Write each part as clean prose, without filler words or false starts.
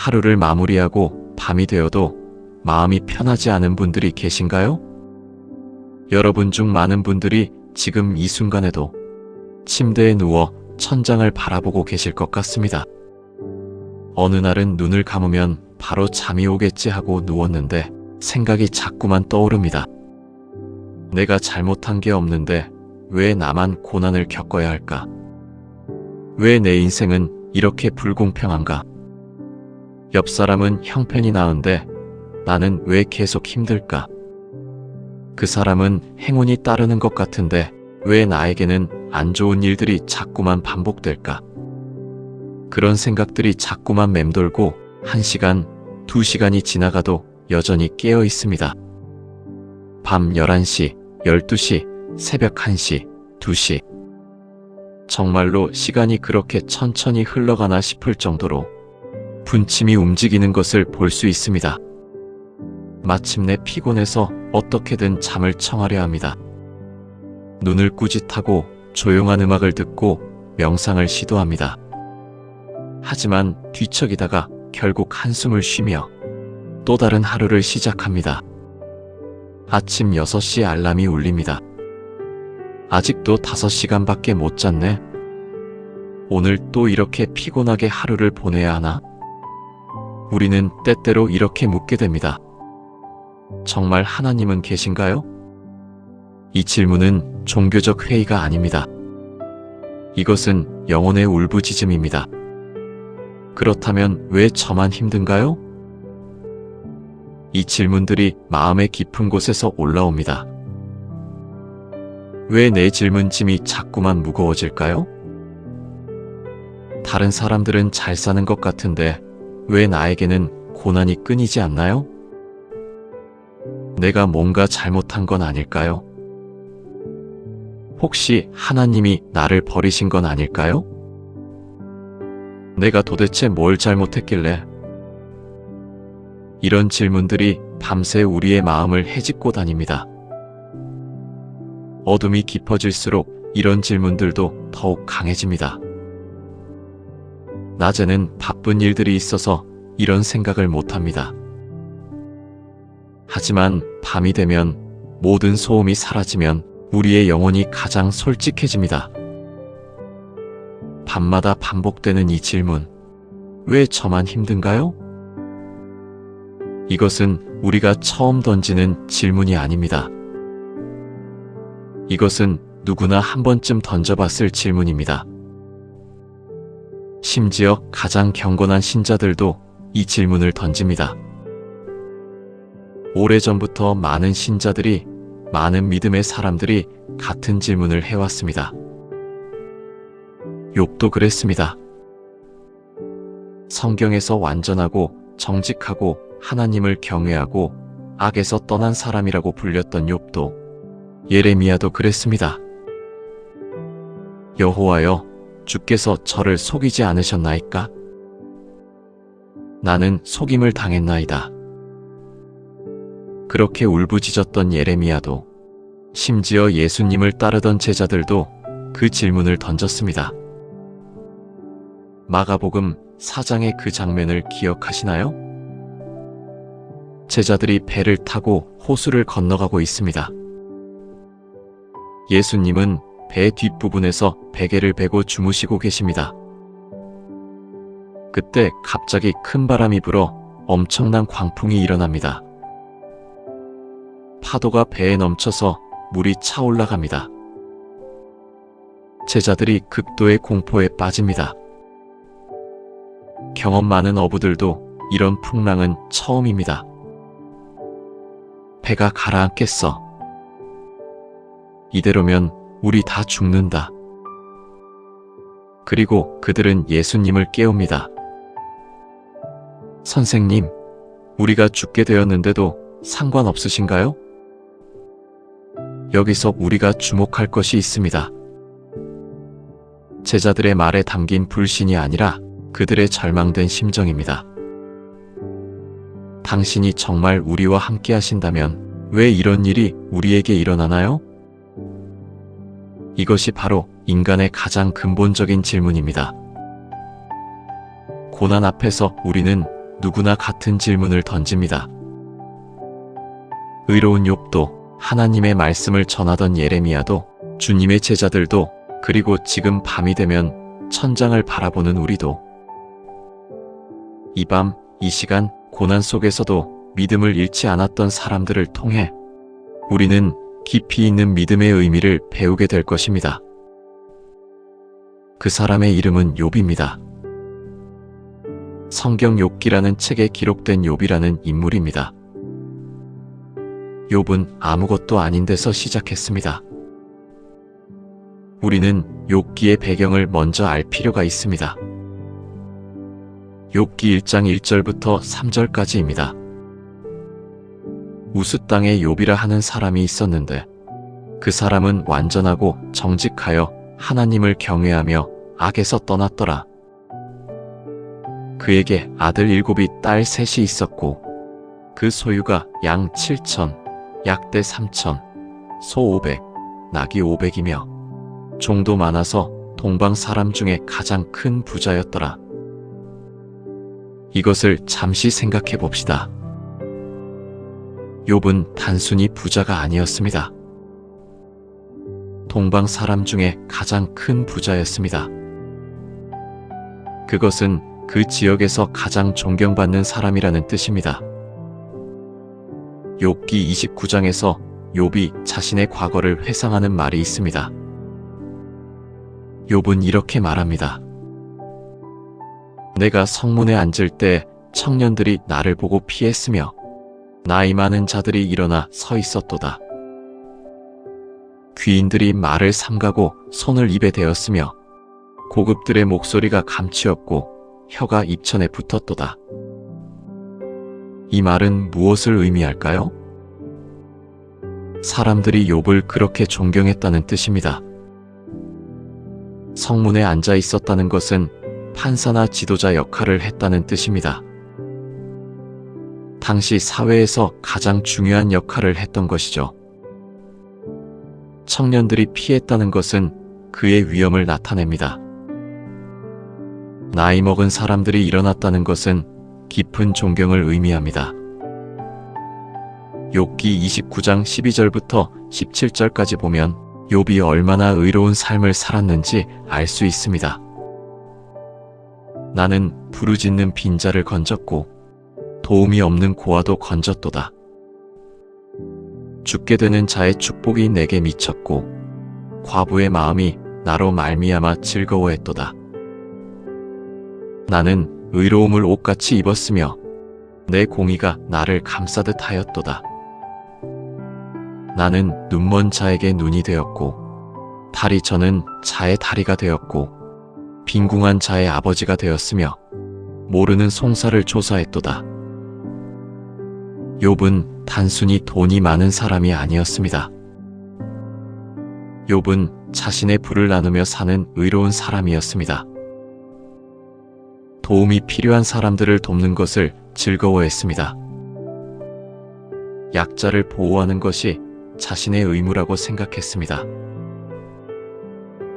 하루를 마무리하고 밤이 되어도 마음이 편하지 않은 분들이 계신가요? 여러분 중 많은 분들이 지금 이 순간에도 침대에 누워 천장을 바라보고 계실 것 같습니다. 어느 날은 눈을 감으면 바로 잠이 오겠지 하고 누웠는데 생각이 자꾸만 떠오릅니다. 내가 잘못한 게 없는데 왜 나만 고난을 겪어야 할까? 왜 내 인생은 이렇게 불공평한가? 옆 사람은 형편이 나은데 나는 왜 계속 힘들까? 그 사람은 행운이 따르는 것 같은데 왜 나에게는 안 좋은 일들이 자꾸만 반복될까? 그런 생각들이 자꾸만 맴돌고 1시간, 2시간이 지나가도 여전히 깨어 있습니다. 밤 11시, 12시, 새벽 1시, 2시. 정말로 시간이 그렇게 천천히 흘러가나 싶을 정도로 분침이 움직이는 것을 볼 수 있습니다. 마침내 피곤해서 어떻게든 잠을 청하려 합니다. 눈을 꾸짓하고 조용한 음악을 듣고 명상을 시도합니다. 하지만 뒤척이다가 결국 한숨을 쉬며 또 다른 하루를 시작합니다. 아침 6시 알람이 울립니다. 아직도 5시간밖에 못 잤네. 오늘 또 이렇게 피곤하게 하루를 보내야 하나? 우리는 때때로 이렇게 묻게 됩니다. 정말 하나님은 계신가요? 이 질문은 종교적 회의가 아닙니다. 이것은 영혼의 울부짖음입니다. 그렇다면 왜 저만 힘든가요? 이 질문들이 마음의 깊은 곳에서 올라옵니다. 왜 내 질문짐이 자꾸만 무거워질까요? 다른 사람들은 잘 사는 것 같은데 왜 나에게는 고난이 끊이지 않나요? 내가 뭔가 잘못한 건 아닐까요? 혹시 하나님이 나를 버리신 건 아닐까요? 내가 도대체 뭘 잘못했길래? 이런 질문들이 밤새 우리의 마음을 헤집고 다닙니다. 어둠이 깊어질수록 이런 질문들도 더욱 강해집니다. 낮에는 바쁜 일들이 있어서 이런 생각을 못합니다. 하지만 밤이 되면 모든 소음이 사라지면 우리의 영혼이 가장 솔직해집니다. 밤마다 반복되는 이 질문, 왜 저만 힘든가요? 이것은 우리가 처음 던지는 질문이 아닙니다. 이것은 누구나 한 번쯤 던져봤을 질문입니다. 심지어 가장 경건한 신자들도 이 질문을 던집니다. 오래전부터 많은 신자들이, 많은 믿음의 사람들이 같은 질문을 해왔습니다. 욥도 그랬습니다. 성경에서 완전하고 정직하고 하나님을 경외하고 악에서 떠난 사람이라고 불렸던 욥도, 예레미야도 그랬습니다. 여호와여, 주께서 저를 속이지 않으셨나이까? 나는 속임을 당했나이다. 그렇게 울부짖었던 예레미야도, 심지어 예수님을 따르던 제자들도 그 질문을 던졌습니다. 마가복음 4장의 그 장면을 기억하시나요? 제자들이 배를 타고 호수를 건너가고 있습니다. 예수님은 배 뒷부분에서 베개를 베고 주무시고 계십니다. 그때 갑자기 큰 바람이 불어 엄청난 광풍이 일어납니다. 파도가 배에 넘쳐서 물이 차올라갑니다. 제자들이 극도의 공포에 빠집니다. 경험 많은 어부들도 이런 풍랑은 처음입니다. 배가 가라앉겠어. 이대로면 우리 다 죽는다. 그리고 그들은 예수님을 깨웁니다. 선생님, 우리가 죽게 되었는데도 상관없으신가요? 여기서 우리가 주목할 것이 있습니다. 제자들의 말에 담긴 불신이 아니라 그들의 절망된 심정입니다. 당신이 정말 우리와 함께 하신다면 왜 이런 일이 우리에게 일어나나요? 이것이 바로 인간의 가장 근본적인 질문입니다. 고난 앞에서 우리는 누구나 같은 질문을 던집니다. 의로운 욥도, 하나님의 말씀을 전하던 예레미야도, 주님의 제자들도, 그리고 지금 밤이 되면 천장을 바라보는 우리도, 이 밤, 이 시간, 고난 속에서도 믿음을 잃지 않았던 사람들을 통해 우리는 깊이 있는 믿음의 의미를 배우게 될 것입니다. 그 사람의 이름은 욥입니다. 성경 욥기라는 책에 기록된 욥이라는 인물입니다. 욥은 아무것도 아닌 데서 시작했습니다. 우리는 욥기의 배경을 먼저 알 필요가 있습니다. 욥기 1장 1절부터 3절까지입니다. 우스 땅에 욥이라 하는 사람이 있었는데 그 사람은 완전하고 정직하여 하나님을 경외하며 악에서 떠났더라. 그에게 아들 7이 딸 3이 있었고 그 소유가 양 7,000, 약대 3,000, 소 500, 낙이 500이며 종도 많아서 동방 사람 중에 가장 큰 부자였더라. 이것을 잠시 생각해 봅시다. 욥은 단순히 부자가 아니었습니다. 동방 사람 중에 가장 큰 부자였습니다. 그것은 그 지역에서 가장 존경받는 사람이라는 뜻입니다. 욥기 29장에서 욥이 자신의 과거를 회상하는 말이 있습니다. 욥은 이렇게 말합니다. 내가 성문에 앉을 때 청년들이 나를 보고 피했으며 나이 많은 자들이 일어나 서 있었도다. 귀인들이 말을 삼가고 손을 입에 대었으며 고급들의 목소리가 감추었고 혀가 입천에 붙었도다. 이 말은 무엇을 의미할까요? 사람들이 욥을 그렇게 존경했다는 뜻입니다. 성문에 앉아 있었다는 것은 판사나 지도자 역할을 했다는 뜻입니다. 당시 사회에서 가장 중요한 역할을 했던 것이죠. 청년들이 피했다는 것은 그의 위엄을 나타냅니다. 나이 먹은 사람들이 일어났다는 것은 깊은 존경을 의미합니다. 욥기 29장 12절부터 17절까지 보면 욥이 얼마나 의로운 삶을 살았는지 알 수 있습니다. 나는 부르짖는 빈자를 건졌고 도움이 없는 고아도 건졌도다. 죽게 되는 자의 축복이 내게 미쳤고 과부의 마음이 나로 말미암아 즐거워했도다. 나는 의로움을 옷같이 입었으며 내 공의가 나를 감싸듯 하였도다. 나는 눈먼 자에게 눈이 되었고 다리 저는 자의 다리가 되었고 빈궁한 자의 아버지가 되었으며 모르는 송사를 조사했도다. 욥은 단순히 돈이 많은 사람이 아니었습니다. 욥은 자신의 부를 나누며 사는 의로운 사람이었습니다. 도움이 필요한 사람들을 돕는 것을 즐거워했습니다. 약자를 보호하는 것이 자신의 의무라고 생각했습니다.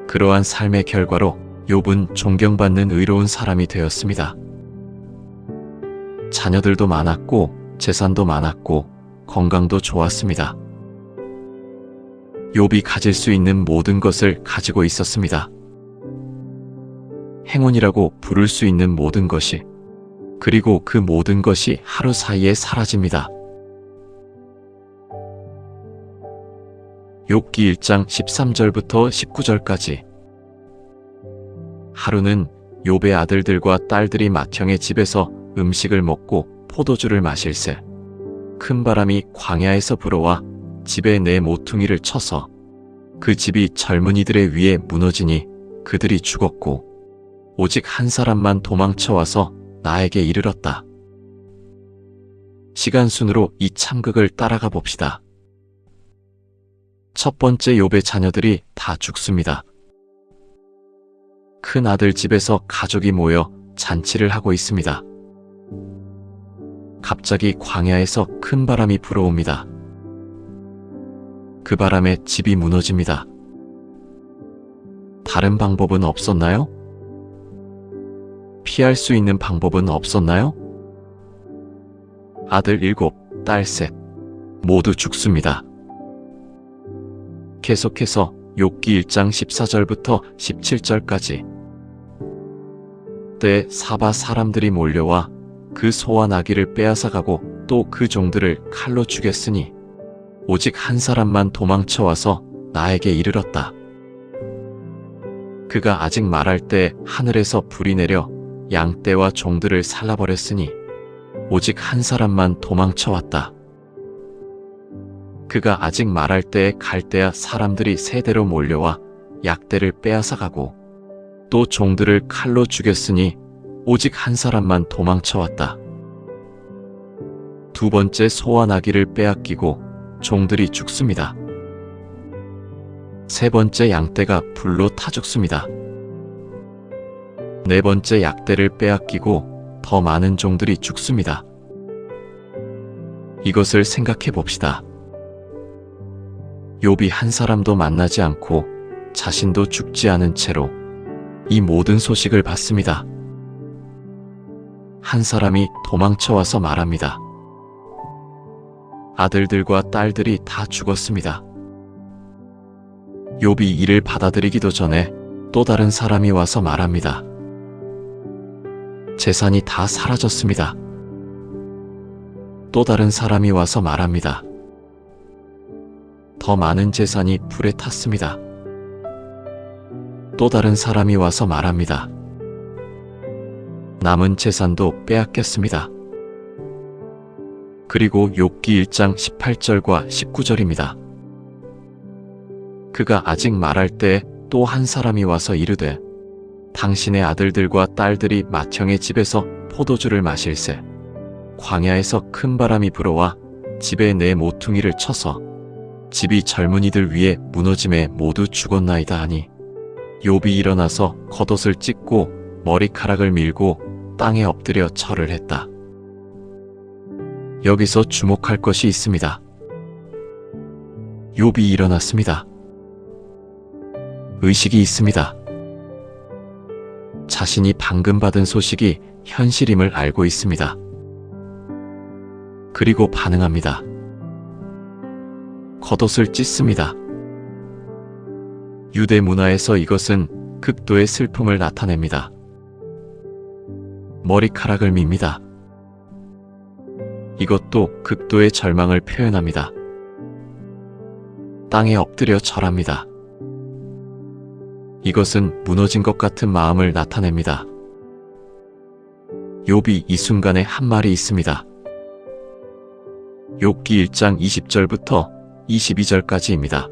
그러한 삶의 결과로 욥은 존경받는 의로운 사람이 되었습니다. 자녀들도 많았고 재산도 많았고 건강도 좋았습니다. 욥이 가질 수 있는 모든 것을 가지고 있었습니다. 행운이라고 부를 수 있는 모든 것이, 그리고 그 모든 것이 하루 사이에 사라집니다. 욥기 1장 13절부터 19절까지. 하루는 욥의 아들들과 딸들이 맏형의 집에서 음식을 먹고 포도주를 마실새 큰 바람이 광야에서 불어와 집에 내 모퉁이를 쳐서 그 집이 젊은이들의 위에 무너지니 그들이 죽었고 오직 한 사람만 도망쳐와서 나에게 이르렀다. 시간 순으로 이 참극을 따라가 봅시다. 첫 번째 욥의 자녀들이 다 죽습니다. 큰 아들 집에서 가족이 모여 잔치를 하고 있습니다. 갑자기 광야에서 큰 바람이 불어옵니다. 그 바람에 집이 무너집니다. 다른 방법은 없었나요? 피할 수 있는 방법은 없었나요? 아들 7, 딸 셋. 모두 죽습니다. 계속해서 욥기 1장 14절부터 17절까지. 때에 사바 사람들이 몰려와 그 소와 나귀를 빼앗아가고 또 그 종들을 칼로 죽였으니 오직 한 사람만 도망쳐와서 나에게 이르렀다. 그가 아직 말할 때 하늘에서 불이 내려 양떼와 종들을 살라버렸으니 오직 한 사람만 도망쳐왔다. 그가 아직 말할 때에 갈대아 사람들이 세대로 몰려와 약대를 빼앗아가고 또 종들을 칼로 죽였으니 오직 한 사람만 도망쳐왔다. 두 번째 소와 나귀를 빼앗기고 종들이 죽습니다. 세 번째 양떼가 불로 타 죽습니다. 네 번째 약대를 빼앗기고 더 많은 종들이 죽습니다. 이것을 생각해 봅시다. 욥이 한 사람도 만나지 않고 자신도 죽지 않은 채로 이 모든 소식을 받습니다. 한 사람이 도망쳐와서 말합니다. 아들들과 딸들이 다 죽었습니다. 욥이 이를 받아들이기도 전에 또 다른 사람이 와서 말합니다. 재산이 다 사라졌습니다. 또 다른 사람이 와서 말합니다. 더 많은 재산이 불에 탔습니다. 또 다른 사람이 와서 말합니다. 남은 재산도 빼앗겼습니다. 그리고 욥기 1장 18절과 19절입니다. 그가 아직 말할 때 또 한 사람이 와서 이르되 당신의 아들들과 딸들이 맏형의 집에서 포도주를 마실새 광야에서 큰 바람이 불어와 집에 내 모퉁이를 쳐서 집이 젊은이들 위에 무너짐에 모두 죽었나이다 하니 욥이 일어나서 겉옷을 찢고 머리카락을 밀고 땅에 엎드려 절을 했다. 여기서 주목할 것이 있습니다. 욥이 일어났습니다. 의식이 있습니다. 자신이 방금 받은 소식이 현실임을 알고 있습니다. 그리고 반응합니다. 겉옷을 찢습니다. 유대 문화에서 이것은 극도의 슬픔을 나타냅니다. 머리카락을 밉니다. 이것도 극도의 절망을 표현합니다. 땅에 엎드려 절합니다. 이것은 무너진 것 같은 마음을 나타냅니다. 욥이 이 순간에 한 말이 있습니다. 욥기 1장 20절부터 22절까지입니다.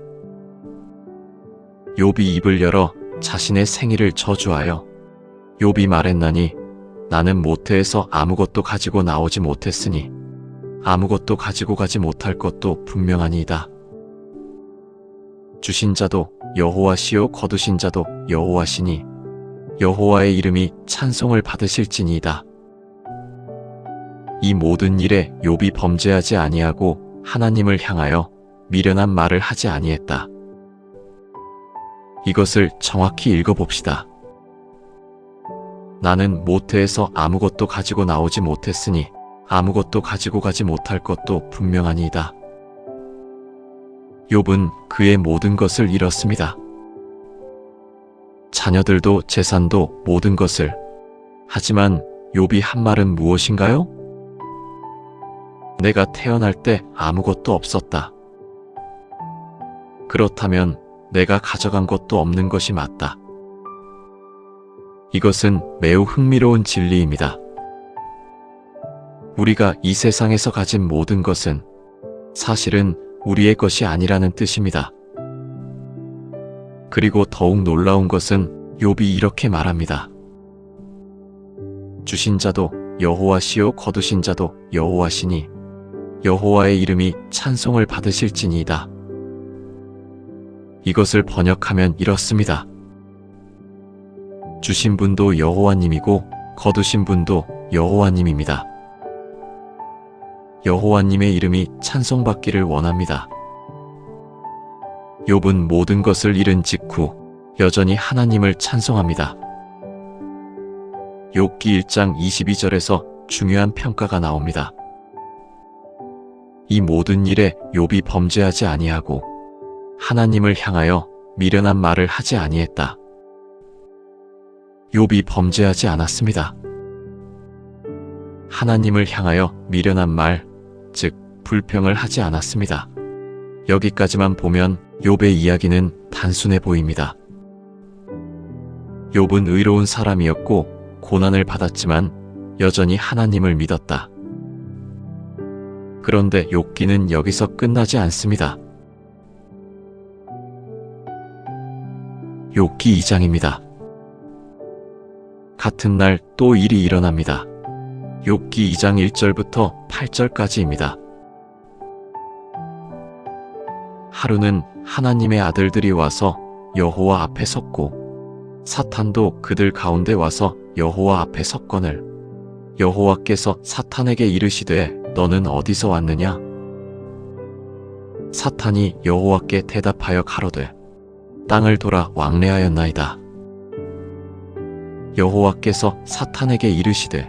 욥이 입을 열어 자신의 생일을 저주하여 욥이 말했나니 나는 모태에서 아무것도 가지고 나오지 못했으니 아무것도 가지고 가지 못할 것도 분명하니이다. 주신 자도 여호와시요 거두신 자도 여호와시니 여호와의 이름이 찬송을 받으실지니이다. 이 모든 일에 욥이 범죄하지 아니하고 하나님을 향하여 미련한 말을 하지 아니했다. 이것을 정확히 읽어봅시다. 나는 모태에서 아무것도 가지고 나오지 못했으니 아무것도 가지고 가지 못할 것도 분명하니이다. 욥은 그의 모든 것을 잃었습니다. 자녀들도 재산도 모든 것을. 하지만 욥이 한 말은 무엇인가요? 내가 태어날 때 아무것도 없었다. 그렇다면 내가 가져간 것도 없는 것이 맞다. 이것은 매우 흥미로운 진리입니다. 우리가 이 세상에서 가진 모든 것은 사실은 우리의 것이 아니라는 뜻입니다. 그리고 더욱 놀라운 것은 욥이 이렇게 말합니다. 주신 자도 여호와시요 거두신 자도 여호와시니 여호와의 이름이 찬송을 받으실지니이다. 이것을 번역하면 이렇습니다. 주신 분도 여호와님이고 거두신 분도 여호와님입니다. 여호와님의 이름이 찬송받기를 원합니다. 욥은 모든 것을 잃은 직후 여전히 하나님을 찬송합니다. 욥기 1장 22절에서 중요한 평가가 나옵니다. 이 모든 일에 욥이 범죄하지 아니하고 하나님을 향하여 미련한 말을 하지 아니했다. 욥이 범죄하지 않았습니다. 하나님을 향하여 미련한 말, 즉 불평을 하지 않았습니다. 여기까지만 보면 욥의 이야기는 단순해 보입니다. 욥은 의로운 사람이었고 고난을 받았지만 여전히 하나님을 믿었다. 그런데 욥기는 여기서 끝나지 않습니다. 욥기 2장입니다. 같은 날 또 일이 일어납니다. 욥기 2장 1절부터 8절까지입니다. 하루는 하나님의 아들들이 와서 여호와 앞에 섰고 사탄도 그들 가운데 와서 여호와 앞에 섰거늘 여호와께서 사탄에게 이르시되 너는 어디서 왔느냐? 사탄이 여호와께 대답하여 가로되 땅을 돌아 왕래하였나이다. 여호와께서 사탄에게 이르시되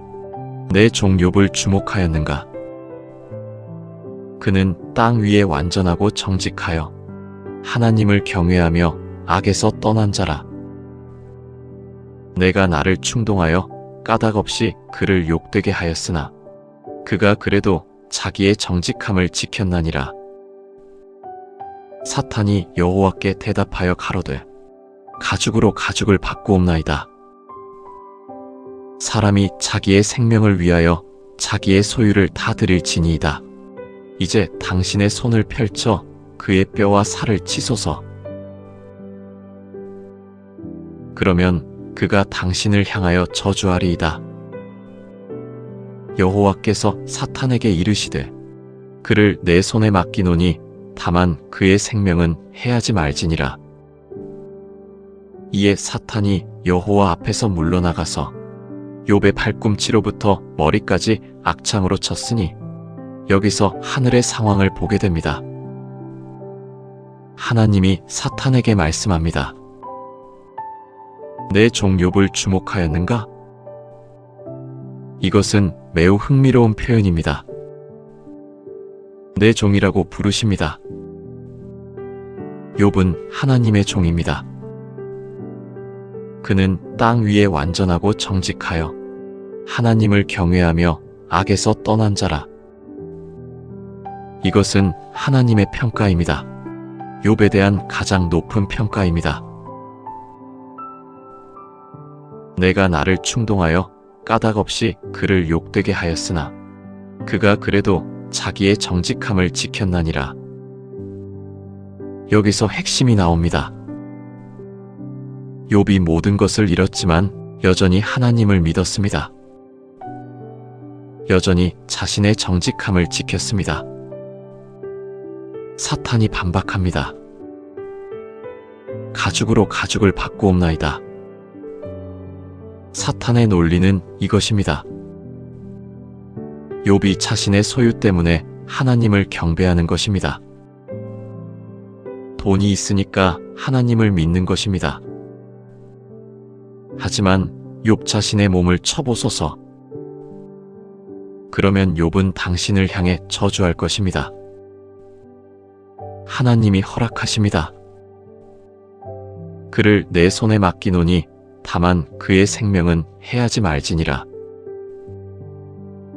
내 종 욥을 주목하였는가? 그는 땅 위에 완전하고 정직하여 하나님을 경외하며 악에서 떠난 자라. 내가 나를 충동하여 까닭없이 그를 욕되게 하였으나 그가 그래도 자기의 정직함을 지켰나니라. 사탄이 여호와께 대답하여 가로되 가죽으로 가죽을 바꾸옵나이다. 사람이 자기의 생명을 위하여 자기의 소유를 다 드릴지니이다. 이제 당신의 손을 펼쳐 그의 뼈와 살을 치소서. 그러면 그가 당신을 향하여 저주하리이다. 여호와께서 사탄에게 이르시되 그를 내 손에 맡기노니 다만 그의 생명은 해하지 말지니라. 이에 사탄이 여호와 앞에서 물러나가서 욥의 발꿈치로부터 머리까지 악창으로 쳤으니 여기서 하늘의 상황을 보게 됩니다. 하나님이 사탄에게 말씀합니다. 내 종 욥을 주목하였는가? 이것은 매우 흥미로운 표현입니다. 내 종이라고 부르십니다. 욥은 하나님의 종입니다. 그는 땅 위에 완전하고 정직하여 하나님을 경외하며 악에서 떠난 자라. 이것은 하나님의 평가입니다. 욥에 대한 가장 높은 평가입니다. 내가 나를 충동하여 까닭없이 그를 욕되게 하였으나 그가 그래도 자기의 정직함을 지켰나니라. 여기서 핵심이 나옵니다. 욥이 모든 것을 잃었지만 여전히 하나님을 믿었습니다. 여전히 자신의 정직함을 지켰습니다. 사탄이 반박합니다. 가죽으로 가죽을 바꾸옵나이다. 사탄의 논리는 이것입니다. 욥이 자신의 소유 때문에 하나님을 경배하는 것입니다. 돈이 있으니까 하나님을 믿는 것입니다. 하지만 욥 자신의 몸을 쳐보소서. 그러면 욥은 당신을 향해 저주할 것입니다. 하나님이 허락하십니다. 그를 내 손에 맡기노니 다만 그의 생명은 해하지 말지니라.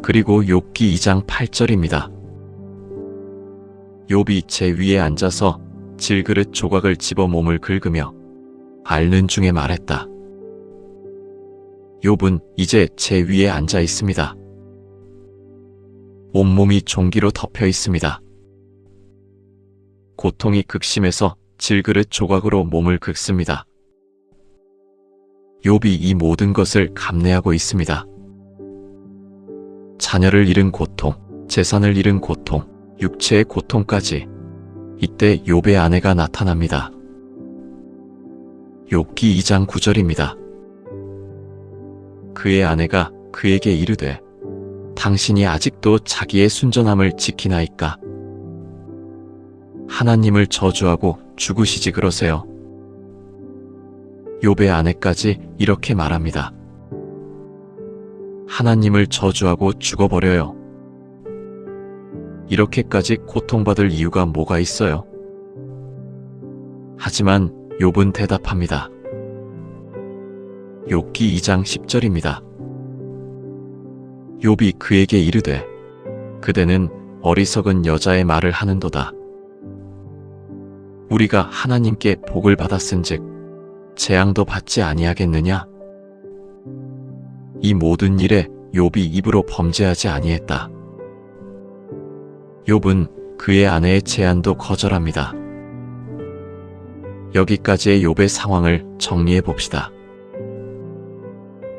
그리고 욥기 2장 8절입니다. 욥이 제 위에 앉아서 질그릇 조각을 집어 몸을 긁으며 앓는 중에 말했다. 욥은 이제 제 위에 앉아 있습니다. 온몸이 종기로 덮여 있습니다. 고통이 극심해서 질그릇 조각으로 몸을 긁습니다. 욥이 이 모든 것을 감내하고 있습니다. 자녀를 잃은 고통, 재산을 잃은 고통, 육체의 고통까지. 이때 욥의 아내가 나타납니다. 욥기 2장 9절입니다. 그의 아내가 그에게 이르되 당신이 아직도 자기의 순전함을 지키나이까? 하나님을 저주하고 죽으시지 그러세요. 욥의 아내까지 이렇게 말합니다. 하나님을 저주하고 죽어버려요. 이렇게까지 고통받을 이유가 뭐가 있어요? 하지만 욥은 대답합니다. 욥기 2장 10절입니다. 욥이 그에게 이르되 그대는 어리석은 여자의 말을 하는도다. 우리가 하나님께 복을 받았은즉 재앙도 받지 아니하겠느냐? 이 모든 일에 욥이 입으로 범죄하지 아니했다. 욥은 그의 아내의 제안도 거절합니다. 여기까지의 욥의 상황을 정리해 봅시다.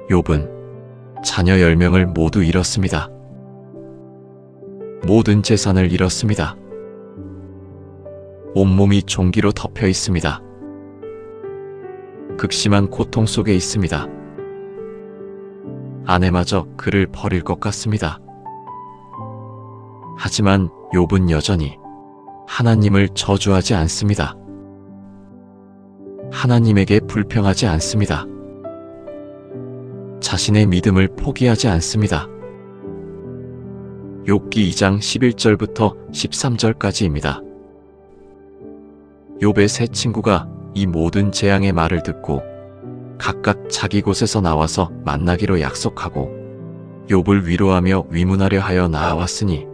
욥은 자녀 10명을 모두 잃었습니다. 모든 재산을 잃었습니다. 온몸이 종기로 덮여 있습니다. 극심한 고통 속에 있습니다. 아내마저 그를 버릴 것 같습니다. 하지만 욥은 여전히 하나님을 저주하지 않습니다. 하나님에게 불평하지 않습니다. 자신의 믿음을 포기하지 않습니다. 욥기 2장 11절부터 13절까지입니다. 욥의 세 친구가 이 모든 재앙의 말을 듣고 각각 자기 곳에서 나와서 만나기로 약속하고 욥을 위로하며 위문하려 하여 나아왔으니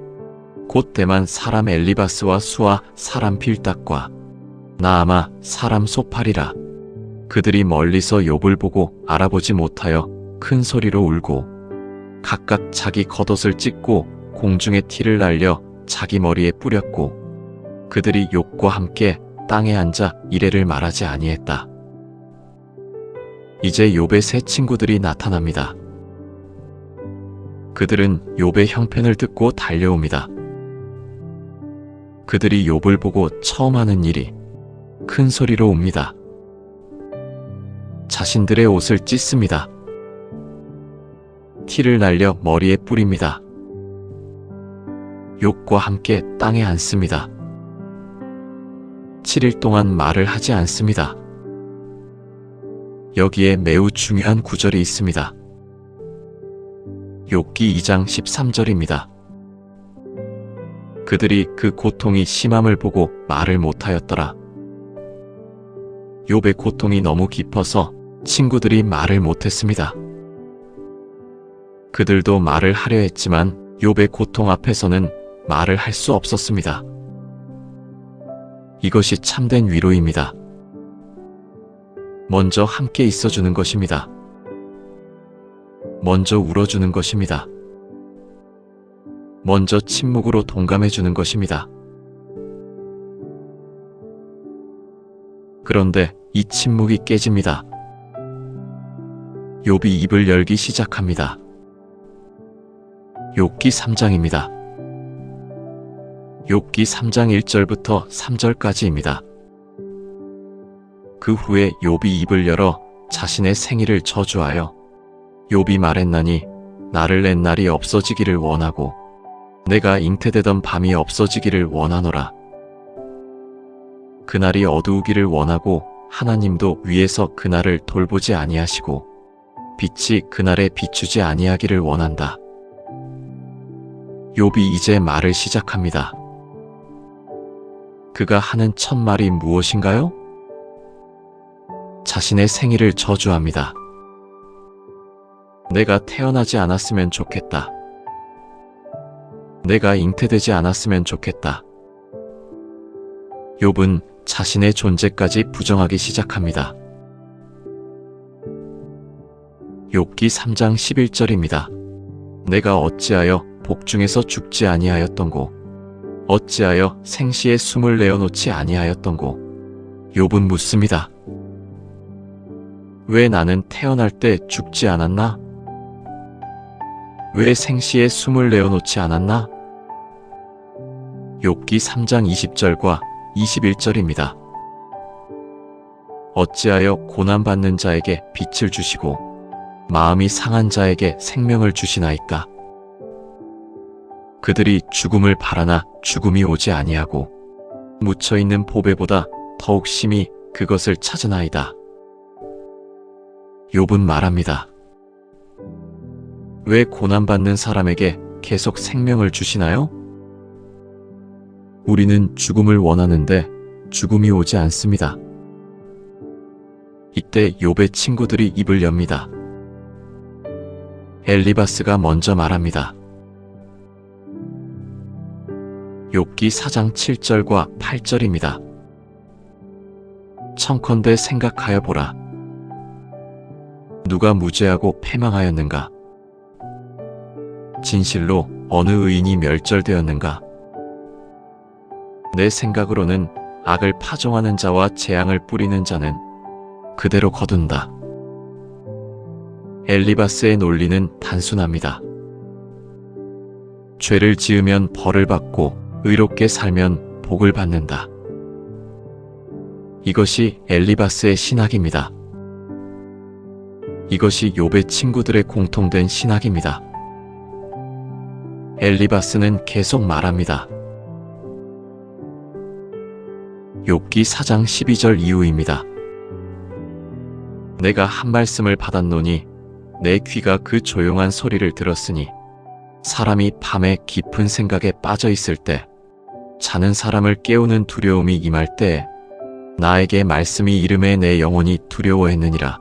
곧 대만 사람 엘리바스와 수아 사람 빌닥과 나아마 사람 소팔이라. 그들이 멀리서 욥을 보고 알아보지 못하여 큰 소리로 울고 각각 자기 겉옷을 찢고 공중에 티를 날려 자기 머리에 뿌렸고 그들이 욥과 함께 땅에 앉아 이레를 말하지 아니했다. 이제 욥의 세 친구들이 나타납니다. 그들은 욥의 형편을 듣고 달려옵니다. 그들이 욥을 보고 처음 하는 일이 큰 소리로 웁니다. 자신들의 옷을 찢습니다. 티를 날려 머리에 뿌립니다. 욥과 함께 땅에 앉습니다. 7일 동안 말을 하지 않습니다. 여기에 매우 중요한 구절이 있습니다. 욥기 2장 13절입니다. 그들이 그 고통이 심함을 보고 말을 못하였더라. 욥의 고통이 너무 깊어서 친구들이 말을 못했습니다. 그들도 말을 하려 했지만 욥의 고통 앞에서는 말을 할 수 없었습니다. 이것이 참된 위로입니다. 먼저 함께 있어주는 것입니다. 먼저 울어주는 것입니다. 먼저 침묵으로 동감해주는 것입니다. 그런데 이 침묵이 깨집니다. 욥이 입을 열기 시작합니다. 욥기 3장입니다. 욥기 3장 1절부터 3절까지입니다. 그 후에 욥이 입을 열어 자신의 생일을 저주하여 욥이 말했나니 나를 낸 날이 없어지기를 원하고 내가 잉태되던 밤이 없어지기를 원하노라. 그날이 어두우기를 원하고 하나님도 위에서 그날을 돌보지 아니하시고 빛이 그날에 비추지 아니하기를 원한다. 욥이 이제 말을 시작합니다. 그가 하는 첫 말이 무엇인가요? 자신의 생일을 저주합니다. 내가 태어나지 않았으면 좋겠다. 내가 잉태되지 않았으면 좋겠다. 욥은 자신의 존재까지 부정하기 시작합니다. 욥기 3장 11절입니다. 내가 어찌하여 복중에서 죽지 아니하였던고 어찌하여 생시에 숨을 내어놓지 아니하였던고. 욥은 묻습니다. 왜 나는 태어날 때 죽지 않았나? 왜 생시에 숨을 내어놓지 않았나? 욥기 3장 20절과 21절입니다. 어찌하여 고난받는 자에게 빛을 주시고 마음이 상한 자에게 생명을 주시나이까? 그들이 죽음을 바라나 죽음이 오지 아니하고 묻혀있는 보배보다 더욱 심히 그것을 찾으나이다. 욥은 말합니다. 왜 고난받는 사람에게 계속 생명을 주시나요? 우리는 죽음을 원하는데 죽음이 오지 않습니다. 이때 욥의 친구들이 입을 엽니다. 엘리바스가 먼저 말합니다. 욥기 4장 7절과 8절입니다. 청컨대 생각하여 보라. 누가 무죄하고 패망하였는가? 진실로 어느 의인이 멸절되었는가? 내 생각으로는 악을 파종하는 자와 재앙을 뿌리는 자는 그대로 거둔다. 엘리바스의 논리는 단순합니다. 죄를 지으면 벌을 받고 의롭게 살면 복을 받는다. 이것이 엘리바스의 신학입니다. 이것이 욥의 친구들의 공통된 신학입니다. 엘리바스는 계속 말합니다. 욥기 4장 12절 이후입니다. 내가 한 말씀을 받았노니 내 귀가 그 조용한 소리를 들었으니 사람이 밤에 깊은 생각에 빠져 있을 때 자는 사람을 깨우는 두려움이 임할 때에 나에게 말씀이 이름에 내 영혼이 두려워했느니라.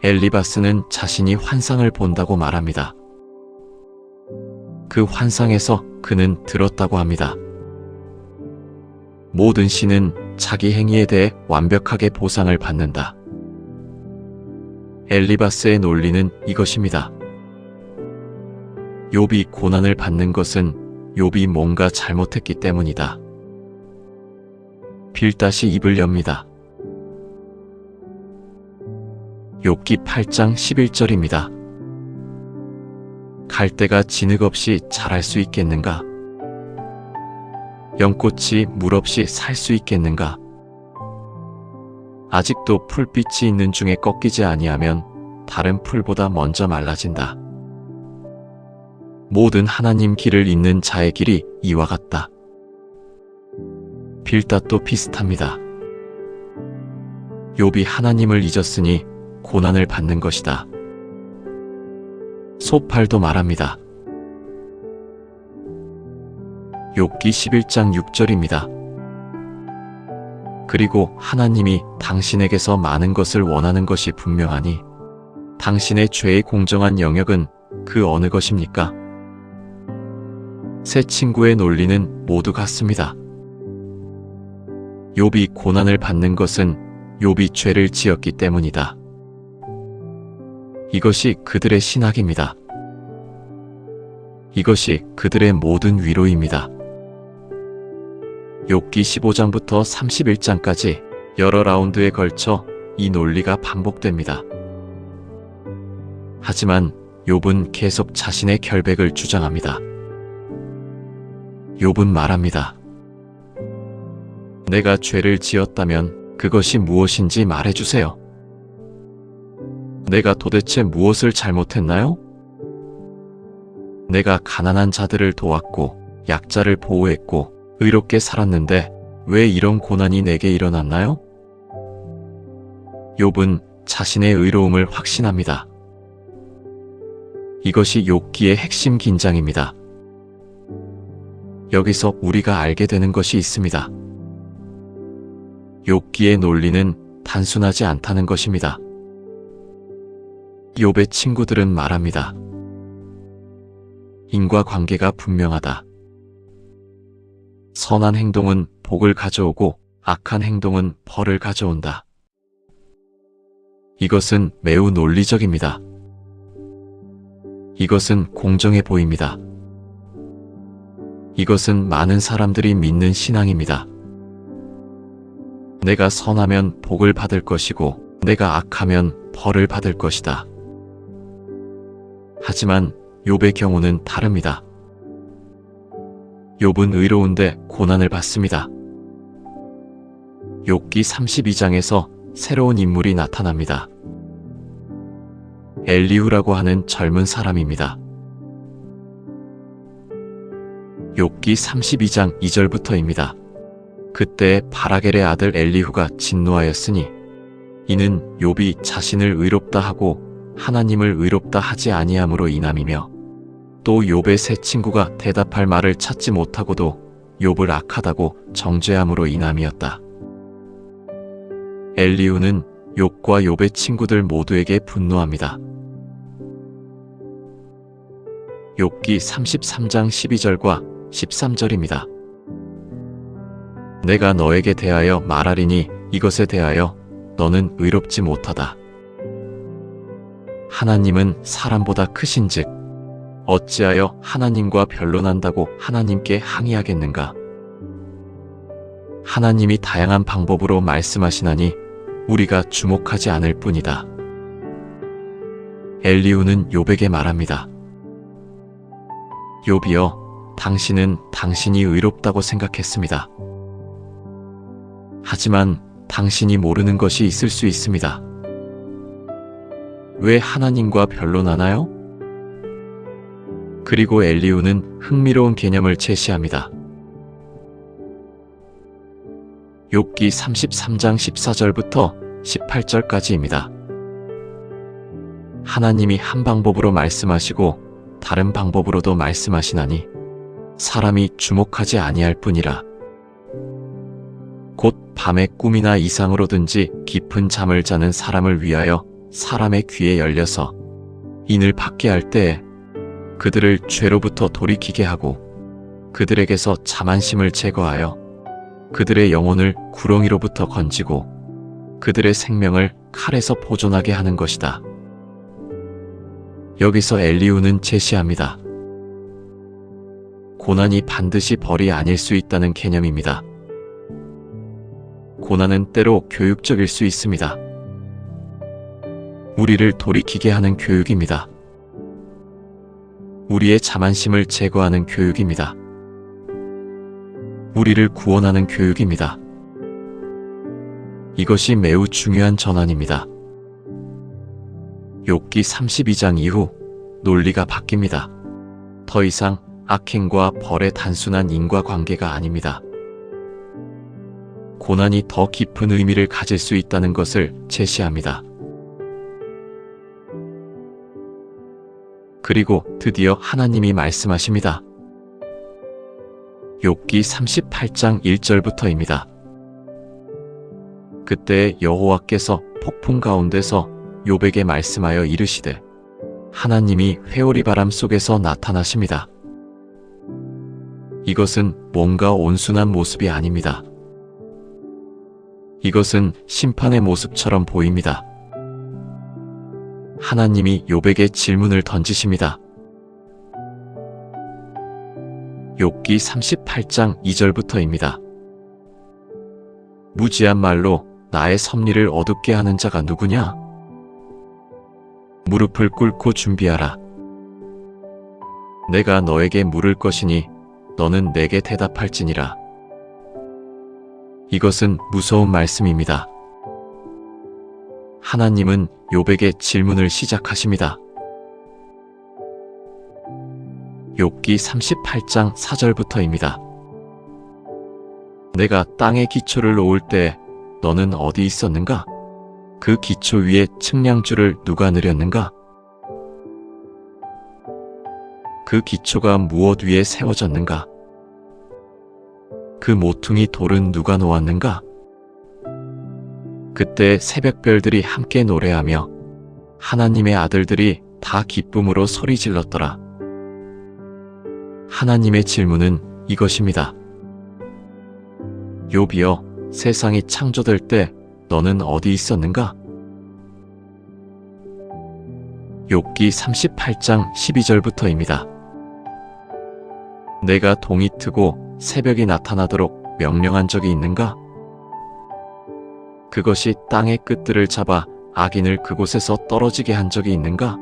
엘리바스는 자신이 환상을 본다고 말합니다. 그 환상에서 그는 들었다고 합니다. 모든 신은 자기 행위에 대해 완벽하게 보상을 받는다. 엘리바스의 논리는 이것입니다. 욥이 고난을 받는 것은 욥이 뭔가 잘못했기 때문이다. 빌닷이 입을 엽니다. 욥기 8장 11절입니다. 갈대가 진흙 없이 자랄 수 있겠는가? 연꽃이 물 없이 살 수 있겠는가? 아직도 풀빛이 있는 중에 꺾이지 아니하면 다른 풀보다 먼저 말라진다. 모든 하나님 길을 잇는 자의 길이 이와 같다. 빌닷도 비슷합니다. 욥이 하나님을 잊었으니 고난을 받는 것이다. 소팔도 말합니다. 욥기 11장 6절입니다. 그리고 하나님이 당신에게서 많은 것을 원하는 것이 분명하니 당신의 죄의 공정한 영역은 그 어느 것입니까? 세 친구의 논리는 모두 같습니다. 욥이 고난을 받는 것은 욥이 죄를 지었기 때문이다. 이것이 그들의 신학입니다. 이것이 그들의 모든 위로입니다. 욥기 15장부터 31장까지 여러 라운드에 걸쳐 이 논리가 반복됩니다. 하지만 욥은 계속 자신의 결백을 주장합니다. 욥은 말합니다. 내가 죄를 지었다면 그것이 무엇인지 말해주세요. 내가 도대체 무엇을 잘못했나요? 내가 가난한 자들을 도왔고 약자를 보호했고 의롭게 살았는데 왜 이런 고난이 내게 일어났나요? 욥은 자신의 의로움을 확신합니다. 이것이 욥기의 핵심 긴장입니다. 여기서 우리가 알게 되는 것이 있습니다. 욥기의 논리는 단순하지 않다는 것입니다. 욥의 친구들은 말합니다. 인과관계가 분명하다. 선한 행동은 복을 가져오고 악한 행동은 벌을 가져온다. 이것은 매우 논리적입니다. 이것은 공정해 보입니다. 이것은 많은 사람들이 믿는 신앙입니다. 내가 선하면 복을 받을 것이고 내가 악하면 벌을 받을 것이다. 하지만 욥의 경우는 다릅니다. 욥은 의로운데 고난을 받습니다. 욥기 32장에서 새로운 인물이 나타납니다. 엘리후라고 하는 젊은 사람입니다. 욥기 32장 2절부터입니다. 그때 바라겔의 아들 엘리후가 진노하였으니 이는 욥이 자신을 의롭다 하고 하나님을 의롭다 하지 아니함으로 인함이며 또 욥의 세 친구가 대답할 말을 찾지 못하고도 욥을 악하다고 정죄함으로 인함이었다. 엘리후는 욥과 욥의 친구들 모두에게 분노합니다. 욥기 33장 12절과 13절입니다. 내가 너에게 대하여 말하리니 이것에 대하여 너는 의롭지 못하다. 하나님은 사람보다 크신즉 어찌하여 하나님과 변론한다고 하나님께 항의하겠는가? 하나님이 다양한 방법으로 말씀하시나니 우리가 주목하지 않을 뿐이다. 엘리후는 욥에게 말합니다. 욥이여, 당신은 당신이 의롭다고 생각했습니다. 하지만 당신이 모르는 것이 있을 수 있습니다. 왜 하나님과 변론하나요? 그리고 엘리후는 흥미로운 개념을 제시합니다. 욥기 33장 14절부터 18절까지입니다. 하나님이 한 방법으로 말씀하시고 다른 방법으로도 말씀하시나니 사람이 주목하지 아니할 뿐이라. 곧 밤의 꿈이나 이상으로든지 깊은 잠을 자는 사람을 위하여 사람의 귀에 열려서 인을 받게 할 때에 그들을 죄로부터 돌이키게 하고 그들에게서 자만심을 제거하여 그들의 영혼을 구렁이로부터 건지고 그들의 생명을 칼에서 보존하게 하는 것이다. 여기서 엘리후는 제시합니다. 고난이 반드시 벌이 아닐 수 있다는 개념입니다. 고난은 때로 교육적일 수 있습니다. 우리를 돌이키게 하는 교육입니다. 우리의 자만심을 제거하는 교육입니다. 우리를 구원하는 교육입니다. 이것이 매우 중요한 전환입니다. 욥기 32장 이후 논리가 바뀝니다. 더 이상 악행과 벌의 단순한 인과관계가 아닙니다. 고난이 더 깊은 의미를 가질 수 있다는 것을 제시합니다. 그리고 드디어 하나님이 말씀하십니다. 욥기 38장 1절부터입니다. 그때 여호와께서 폭풍 가운데서 욥에게 말씀하여 이르시되 하나님이 회오리 바람 속에서 나타나십니다. 이것은 뭔가 온순한 모습이 아닙니다. 이것은 심판의 모습처럼 보입니다. 하나님이 욥에게 질문을 던지십니다. 욥기 38장 2절부터입니다. 무지한 말로 나의 섭리를 어둡게 하는 자가 누구냐? 무릎을 꿇고 준비하라. 내가 너에게 물을 것이니 너는 내게 대답할지니라. 이것은 무서운 말씀입니다. 하나님은 욥에게 질문을 시작하십니다. 욥기 38장 4절부터입니다. 내가 땅의 기초를 놓을 때 너는 어디 있었는가? 그 기초 위에 측량줄을 누가 내렸는가? 그 기초가 무엇 위에 세워졌는가? 그 모퉁이 돌은 누가 놓았는가? 그때 새벽별들이 함께 노래하며 하나님의 아들들이 다 기쁨으로 소리 질렀더라. 하나님의 질문은 이것입니다. 욥이여, 세상이 창조될 때 너는 어디 있었는가? 욥기 38장 12절부터입니다. 내가 동이 트고 새벽이 나타나도록 명령한 적이 있는가? 그것이 땅의 끝들을 잡아 악인을 그곳에서 떨어지게 한 적이 있는가?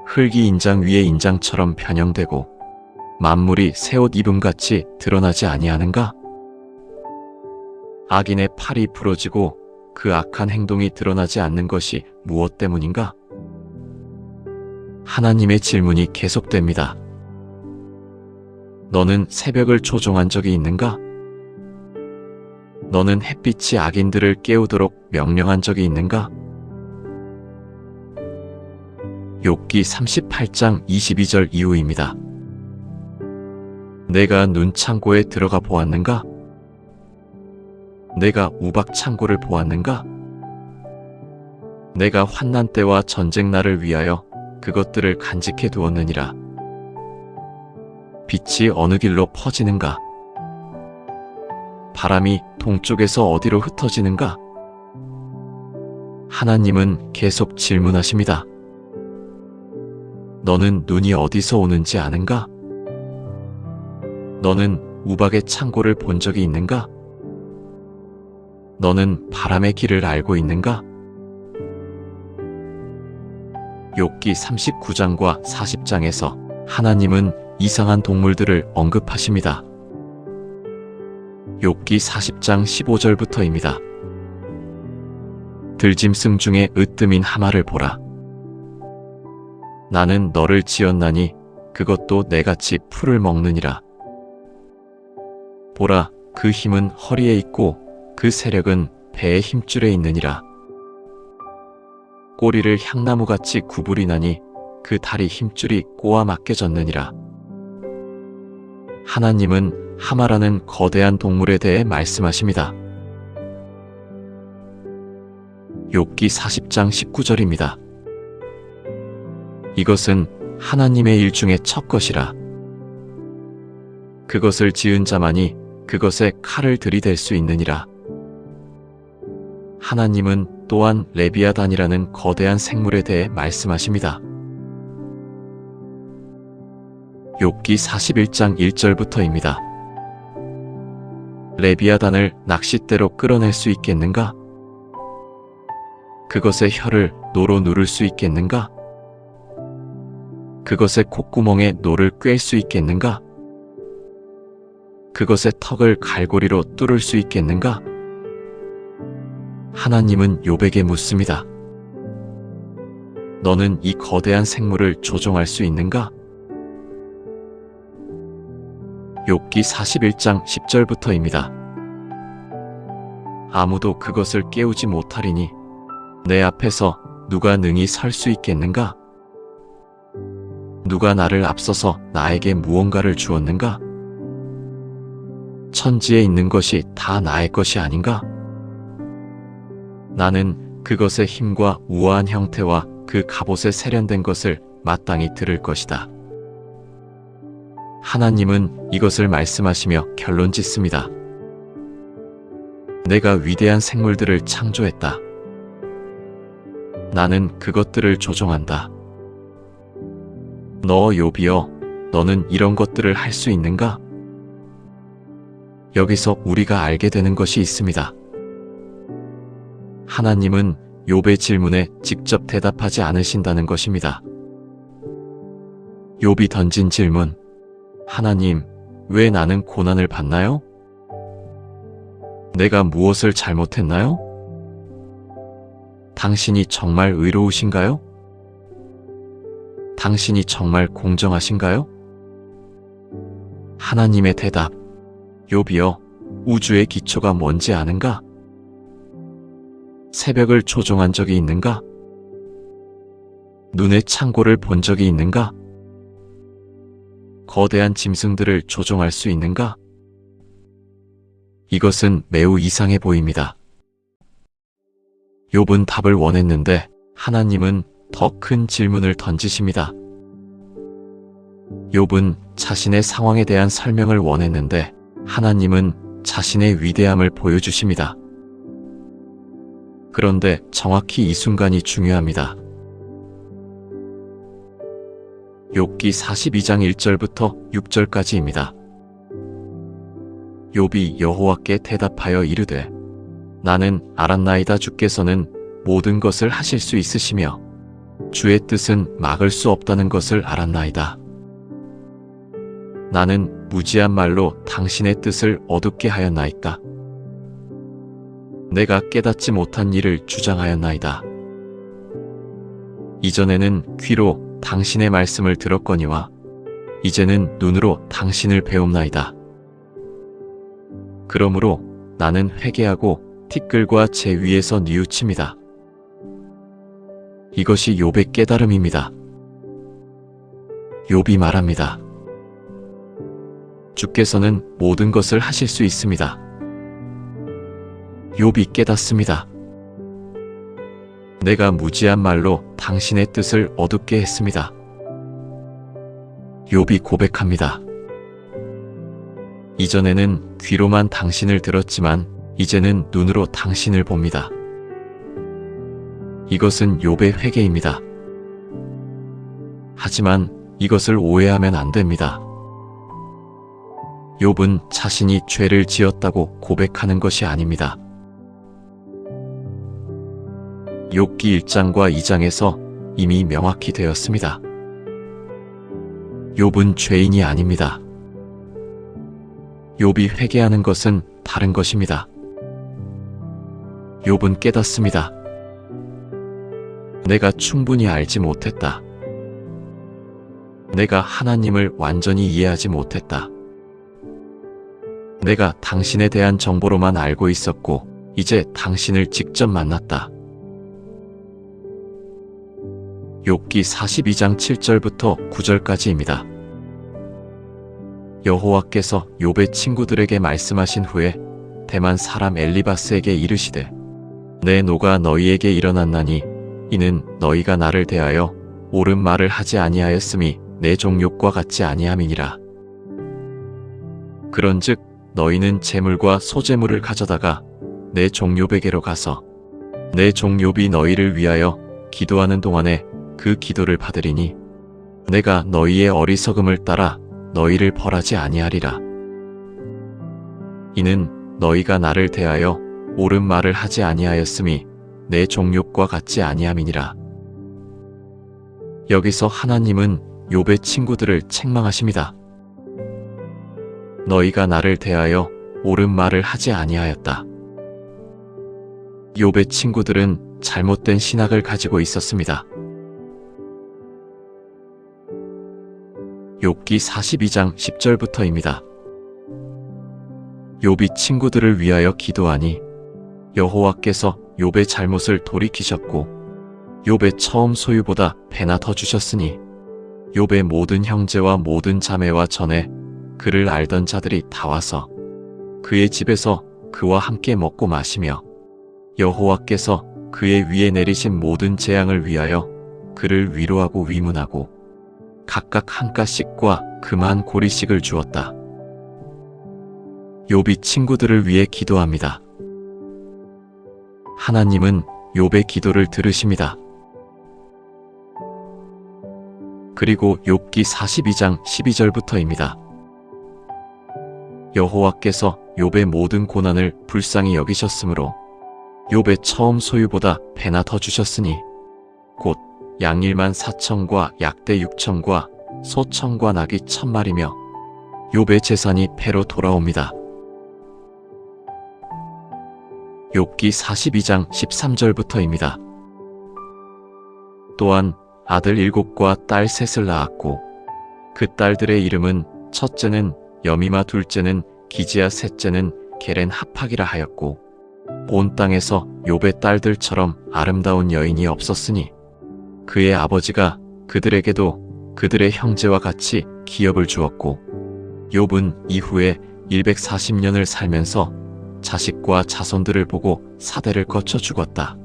흙이 인장 위에 인장처럼 변형되고 만물이 새 옷 입음같이 드러나지 아니하는가? 악인의 팔이 부러지고 그 악한 행동이 드러나지 않는 것이 무엇 때문인가? 하나님의 질문이 계속됩니다. 너는 새벽을 조종한 적이 있는가? 너는 햇빛이 악인들을 깨우도록 명령한 적이 있는가? 욥기 38장 22절 이후입니다. 내가 눈창고에 들어가 보았는가? 내가 우박 창고를 보았는가? 내가 환난 때와 전쟁 날을 위하여 그것들을 간직해 두었느니라. 빛이 어느 길로 퍼지는가? 바람이 동쪽에서 어디로 흩어지는가? 하나님은 계속 질문하십니다. 너는 눈이 어디서 오는지 아는가? 너는 우박의 창고를 본 적이 있는가? 너는 바람의 길을 알고 있는가? 욥기 39장과 40장에서 하나님은 이상한 동물들을 언급하십니다. 욥기 40장 15절부터입니다. 들짐승 중에 으뜸인 하마를 보라. 나는 너를 지었나니 그것도 내같이 풀을 먹느니라. 보라, 그 힘은 허리에 있고 그 세력은 배의 힘줄에 있느니라. 꼬리를 향나무같이 구부리나니 그 다리 힘줄이 꼬아 맡겨졌느니라. 하나님은 하마라는 거대한 동물에 대해 말씀하십니다. 욥기 40장 19절입니다. 이것은 하나님의 일 중에 첫 것이라. 그것을 지은 자만이 그것에 칼을 들이댈 수 있느니라. 하나님은 또한 레비아단이라는 거대한 생물에 대해 말씀하십니다. 욥기 41장 1절부터입니다. 레비아단을 낚싯대로 끌어낼 수 있겠는가? 그것의 혀를 노로 누를 수 있겠는가? 그것의 콧구멍에 노를 꿰일 수 있겠는가? 그것의 턱을 갈고리로 뚫을 수 있겠는가? 하나님은 욥에게 묻습니다. 너는 이 거대한 생물을 조종할 수 있는가? 욥기 41장 10절부터입니다. 아무도 그것을 깨우지 못하리니 내 앞에서 누가 능히 설 수 있겠는가? 누가 나를 앞서서 나에게 무언가를 주었는가? 천지에 있는 것이 다 나의 것이 아닌가? 나는 그것의 힘과 우아한 형태와 그 갑옷에 세련된 것을 마땅히 들을 것이다. 하나님은 이것을 말씀하시며 결론 짓습니다. 내가 위대한 생물들을 창조했다. 나는 그것들을 조종한다. 너 욥이여, 너는 이런 것들을 할 수 있는가? 여기서 우리가 알게 되는 것이 있습니다. 하나님은 욥의 질문에 직접 대답하지 않으신다는 것입니다. 욥이 던진 질문, 하나님, 왜 나는 고난을 받나요? 내가 무엇을 잘못했나요? 당신이 정말 의로우신가요? 당신이 정말 공정하신가요? 하나님의 대답, 욥이여, 우주의 기초가 뭔지 아는가? 새벽을 조종한 적이 있는가? 눈의 창고를 본 적이 있는가? 거대한 짐승들을 조종할 수 있는가? 이것은 매우 이상해 보입니다. 욥은 답을 원했는데 하나님은 더 큰 질문을 던지십니다. 욥은 자신의 상황에 대한 설명을 원했는데 하나님은 자신의 위대함을 보여주십니다. 그런데 정확히 이 순간이 중요합니다. 욥기 42장 1절부터 6절까지입니다. 욥이 여호와께 대답하여 이르되 나는 알았나이다. 주께서는 모든 것을 하실 수 있으시며 주의 뜻은 막을 수 없다는 것을 알았나이다. 나는 무지한 말로 당신의 뜻을 어둡게 하였나이까? 내가 깨닫지 못한 일을 주장하였나이다. 이전에는 귀로 당신의 말씀을 들었거니와 이제는 눈으로 당신을 배움나이다. 그러므로 나는 회개하고 티끌과 제 위에서 뉘우칩니다. 이것이 욥의 깨달음입니다. 욥이 말합니다. 주께서는 모든 것을 하실 수 있습니다. 욥이 깨닫습니다. 내가 무지한 말로 당신의 뜻을 어둡게 했습니다. 욥이 고백합니다. 이전에는 귀로만 당신을 들었지만 이제는 눈으로 당신을 봅니다. 이것은 욥의 회개입니다. 하지만 이것을 오해하면 안 됩니다. 욥은 자신이 죄를 지었다고 고백하는 것이 아닙니다. 욥기 1장과 2장에서 이미 명확히 되었습니다. 욥은 죄인이 아닙니다. 욥이 회개하는 것은 다른 것입니다. 욥은 깨닫습니다. 내가 충분히 알지 못했다. 내가 하나님을 완전히 이해하지 못했다. 내가 당신에 대한 정보로만 알고 있었고 이제 당신을 직접 만났다. 욥기 42장 7절부터 9절까지입니다. 여호와께서 욥의 친구들에게 말씀하신 후에 대만 사람 엘리바스에게 이르시되 내 노가 너희에게 일어났나니 이는 너희가 나를 대하여 옳은 말을 하지 아니하였음이 내 종 욥과 같지 아니함이니라. 그런즉 너희는 재물과 소재물을 가져다가 내 종 욥에게로 가서 내 종 욥이 너희를 위하여 기도하는 동안에 그 기도를 받으리니 내가 너희의 어리석음을 따라 너희를 벌하지 아니하리라. 이는 너희가 나를 대하여 옳은 말을 하지 아니하였음이 내 종 욥과 같지 아니함이니라. 여기서 하나님은 욥의 친구들을 책망하십니다. 너희가 나를 대하여 옳은 말을 하지 아니하였다. 욥의 친구들은 잘못된 신학을 가지고 있었습니다. 욥기 42장 10절부터입니다. 욥이 친구들을 위하여 기도하니 여호와께서 욥의 잘못을 돌이키셨고 욥의 처음 소유보다 배나 더 주셨으니 욥의 모든 형제와 모든 자매와 전에 그를 알던 자들이 다 와서 그의 집에서 그와 함께 먹고 마시며 여호와께서 그의 위에 내리신 모든 재앙을 위하여 그를 위로하고 위문하고 각각 한 가씩과 금한 고리씩을 주었다. 욥이 친구들을 위해 기도합니다. 하나님은 욥의 기도를 들으십니다. 그리고 욥기 42장 12절부터입니다. 여호와께서 욥의 모든 고난을 불쌍히 여기셨으므로 욥의 처음 소유보다 배나 더 주셨으니 곧 양 1만 4천과 약대 6천과 소 1,000과 낙이 1,000마리며 욥의 재산이 패로 돌아옵니다. 욥기 42장 13절부터입니다. 또한 아들 7과 딸 3을 낳았고 그 딸들의 이름은 첫째는 여미마, 둘째는 기지야, 셋째는 게렌 하팍이라 하였고 온 땅에서 욥의 딸들처럼 아름다운 여인이 없었으니 그의 아버지가 그들에게도 그들의 형제와 같이 기업을 주었고 욥은 이후에 140년을 살면서 자식과 자손들을 보고 사대를 거쳐 죽었다.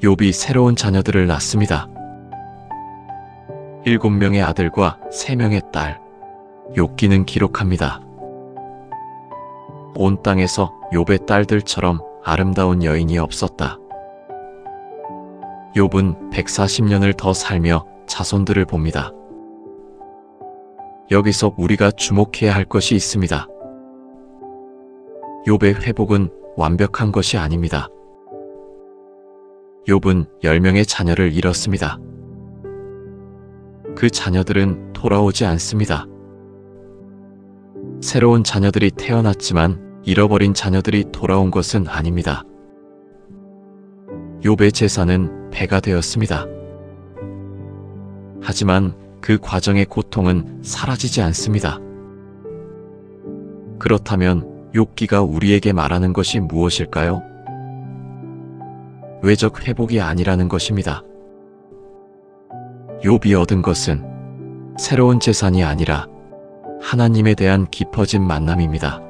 욥이 새로운 자녀들을 낳습니다. 7명의 아들과 3명의 딸. 욥기는 기록합니다. 온 땅에서 욥의 딸들처럼 아름다운 여인이 없었다. 욥은 140년을 더 살며 자손들을 봅니다. 여기서 우리가 주목해야 할 것이 있습니다. 욥의 회복은 완벽한 것이 아닙니다. 욥은 10명의 자녀를 잃었습니다. 그 자녀들은 돌아오지 않습니다. 새로운 자녀들이 태어났지만 잃어버린 자녀들이 돌아온 것은 아닙니다. 욥의 재산은 배가 되었습니다. 하지만 그 과정의 고통은 사라지지 않습니다. 그렇다면 욥기가 우리에게 말하는 것이 무엇일까요? 외적 회복이 아니라는 것입니다. 욥이 얻은 것은 새로운 재산이 아니라 하나님에 대한 깊어진 만남입니다.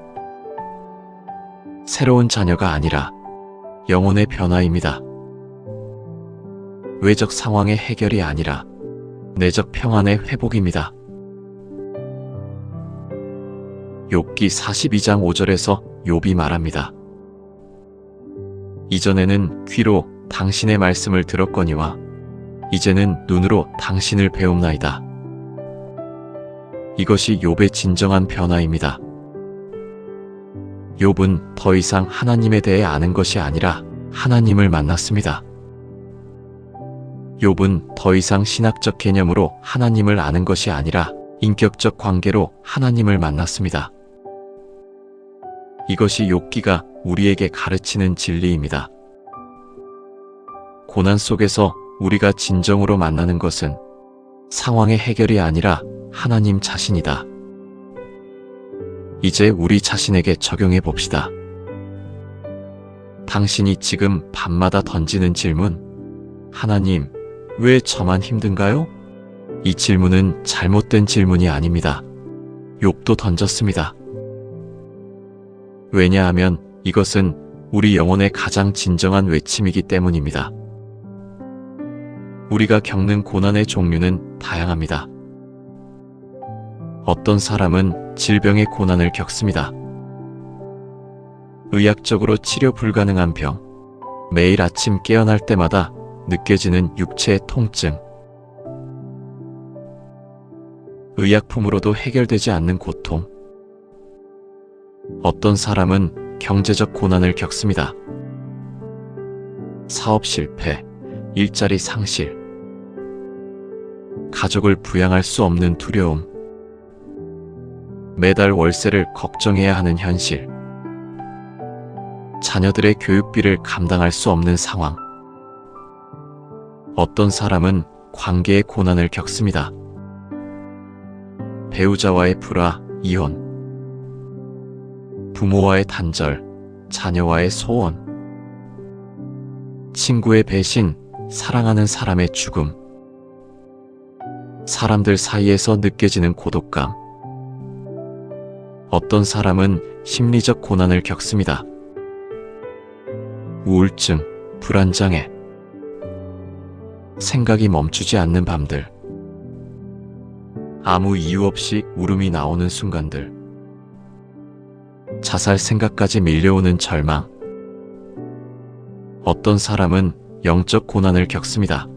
새로운 자녀가 아니라 영혼의 변화입니다. 외적 상황의 해결이 아니라 내적 평안의 회복입니다. 욥기 42장 5절에서 욥이 말합니다. 이전에는 귀로 당신의 말씀을 들었거니와 이제는 눈으로 당신을 배움나이다. 이것이 욥의 진정한 변화입니다. 욥은 더 이상 하나님에 대해 아는 것이 아니라 하나님을 만났습니다. 욥은 더 이상 신학적 개념으로 하나님을 아는 것이 아니라 인격적 관계로 하나님을 만났습니다. 이것이 욥기가 우리에게 가르치는 진리입니다. 고난 속에서 우리가 진정으로 만나는 것은 상황의 해결이 아니라 하나님 자신이다. 이제 우리 자신에게 적용해 봅시다. 당신이 지금 밤마다 던지는 질문, 하나님, 왜 저만 힘든가요? 이 질문은 잘못된 질문이 아닙니다. 욥도 던졌습니다. 왜냐하면 이것은 우리 영혼의 가장 진정한 외침이기 때문입니다. 우리가 겪는 고난의 종류는 다양합니다. 어떤 사람은 질병의 고난을 겪습니다. 의학적으로 치료 불가능한 병, 매일 아침 깨어날 때마다 느껴지는 육체의 통증, 의약품으로도 해결되지 않는 고통. 어떤 사람은 경제적 고난을 겪습니다. 사업 실패, 일자리 상실, 가족을 부양할 수 없는 두려움, 매달 월세를 걱정해야 하는 현실, 자녀들의 교육비를 감당할 수 없는 상황. 어떤 사람은 관계의 고난을 겪습니다. 배우자와의 불화, 이혼, 부모와의 단절, 자녀와의 소원, 친구의 배신, 사랑하는 사람의 죽음, 사람들 사이에서 느껴지는 고독감. 어떤 사람은 심리적 고난을 겪습니다. 우울증, 불안장애, 생각이 멈추지 않는 밤들, 아무 이유 없이 울음이 나오는 순간들, 자살 생각까지 밀려오는 절망. 어떤 사람은 영적 고난을 겪습니다.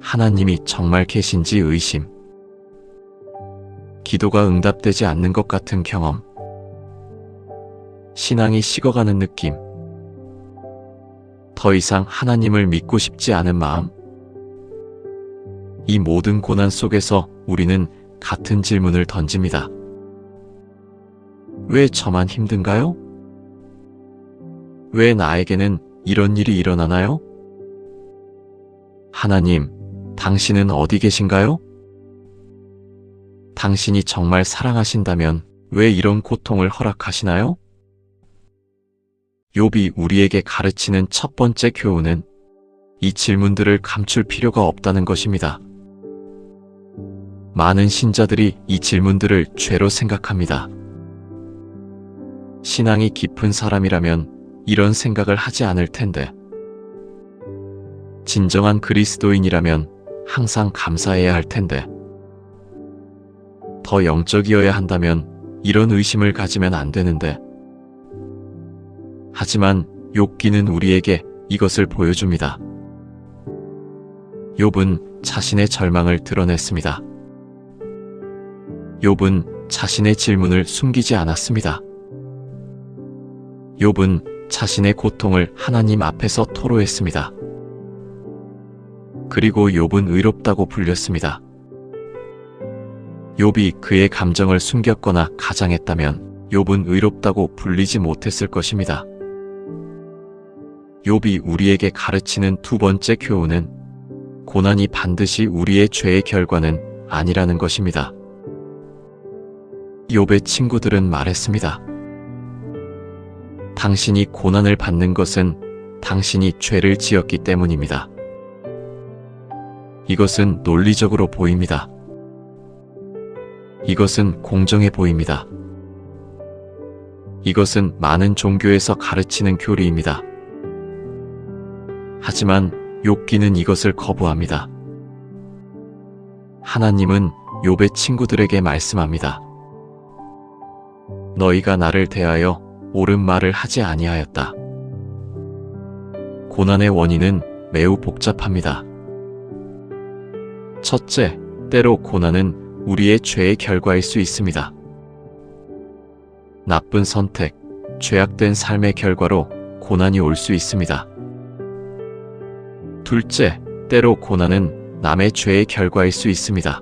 하나님이 정말 계신지 의심, 기도가 응답되지 않는 것 같은 경험, 신앙이 식어가는 느낌, 더 이상 하나님을 믿고 싶지 않은 마음. 이 모든 고난 속에서 우리는 같은 질문을 던집니다. 왜 저만 힘든가요? 왜 나에게는 이런 일이 일어나나요? 하나님, 당신은 어디 계신가요? 당신이 정말 사랑하신다면 왜 이런 고통을 허락하시나요? 욥이 우리에게 가르치는 첫 번째 교훈은 이 질문들을 감출 필요가 없다는 것입니다. 많은 신자들이 이 질문들을 죄로 생각합니다. 신앙이 깊은 사람이라면 이런 생각을 하지 않을 텐데, 진정한 그리스도인이라면 항상 감사해야 할 텐데, 더 영적이어야 한다면 이런 의심을 가지면 안 되는데. 하지만 욥기는 우리에게 이것을 보여줍니다. 욥은 자신의 절망을 드러냈습니다. 욥은 자신의 질문을 숨기지 않았습니다. 욥은 자신의 고통을 하나님 앞에서 토로했습니다. 그리고 욥은 의롭다고 불렸습니다. 욥이 그의 감정을 숨겼거나 가장했다면 욥은 의롭다고 불리지 못했을 것입니다. 욥이 우리에게 가르치는 두 번째 교훈은 고난이 반드시 우리의 죄의 결과는 아니라는 것입니다. 욥의 친구들은 말했습니다. 당신이 고난을 받는 것은 당신이 죄를 지었기 때문입니다. 이것은 논리적으로 보입니다. 이것은 공정해 보입니다. 이것은 많은 종교에서 가르치는 교리입니다. 하지만 욥기는 이것을 거부합니다. 하나님은 욥의 친구들에게 말씀합니다. 너희가 나를 대하여 옳은 말을 하지 아니하였다. 고난의 원인은 매우 복잡합니다. 첫째, 때로 고난은 우리의 죄의 결과일 수 있습니다. 나쁜 선택, 죄악된 삶의 결과로 고난이 올 수 있습니다. 둘째, 때로 고난은 남의 죄의 결과일 수 있습니다.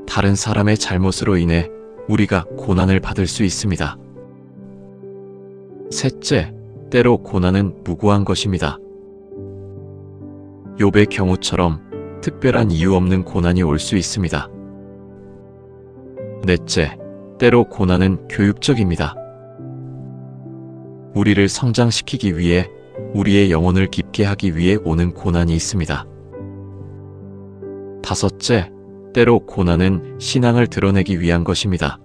다른 사람의 잘못으로 인해 우리가 고난을 받을 수 있습니다. 셋째, 때로 고난은 무고한 것입니다. 욥의 경우처럼 특별한 이유 없는 고난이 올 수 있습니다. 넷째, 때로 고난은 교육적입니다. 우리를 성장시키기 위해 우리의 영혼을 깊게 하기 위해 오는 고난이 있습니다. 다섯째, 때로 고난은 신앙을 드러내기 위한 것입니다.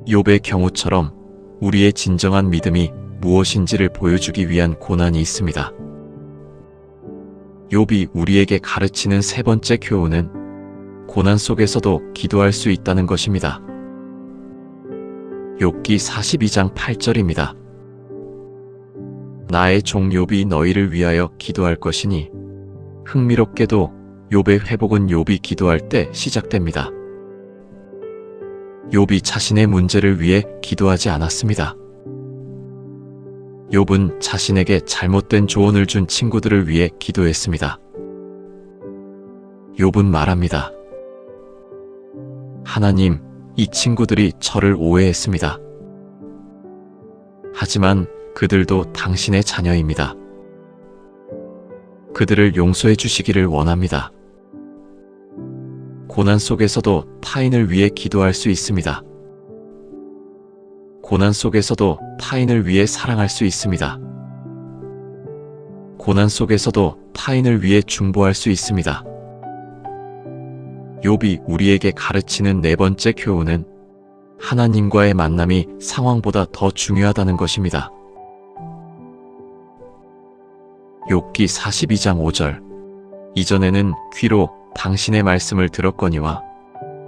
욥의 경우처럼 우리의 진정한 믿음이 무엇인지를 보여주기 위한 고난이 있습니다. 욥이 우리에게 가르치는 세 번째 교훈은 고난 속에서도 기도할 수 있다는 것입니다. 욥기 42장 8절입니다. 나의 종 욥이 너희를 위하여 기도할 것이니. 흥미롭게도 욥의 회복은 욥이 기도할 때 시작됩니다. 욥이 자신의 문제를 위해 기도하지 않았습니다. 욥은 자신에게 잘못된 조언을 준 친구들을 위해 기도했습니다. 욥은 말합니다. 하나님, 이 친구들이 저를 오해했습니다. 하지만 그들도 당신의 자녀입니다. 그들을 용서해 주시기를 원합니다. 고난 속에서도 타인을 위해 기도할 수 있습니다. 고난 속에서도 타인을 위해 사랑할 수 있습니다. 고난 속에서도 타인을 위해 중보할 수 있습니다. 욥이 우리에게 가르치는 네 번째 교훈은 하나님과의 만남이 상황보다 더 중요하다는 것입니다. 욥기 42장 5절. 이전에는 귀로 당신의 말씀을 들었거니와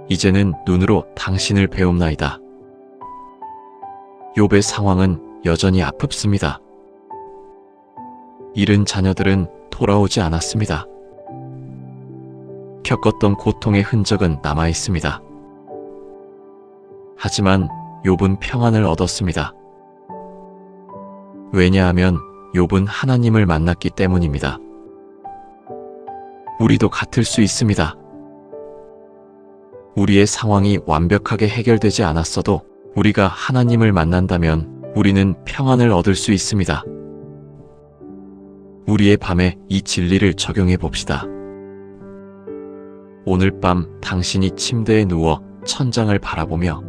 이제는 눈으로 당신을 배움나이다. 욥의 상황은 여전히 아프습니다. 잃은 자녀들은 돌아오지 않았습니다. 겪었던 고통의 흔적은 남아 있습니다. 하지만 욥은 평안을 얻었습니다. 왜냐하면 욥은 하나님을 만났기 때문입니다. 우리도 같을 수 있습니다. 우리의 상황이 완벽하게 해결되지 않았어도 우리가 하나님을 만난다면 우리는 평안을 얻을 수 있습니다. 우리의 밤에 이 진리를 적용해 봅시다. 오늘 밤 당신이 침대에 누워 천장을 바라보며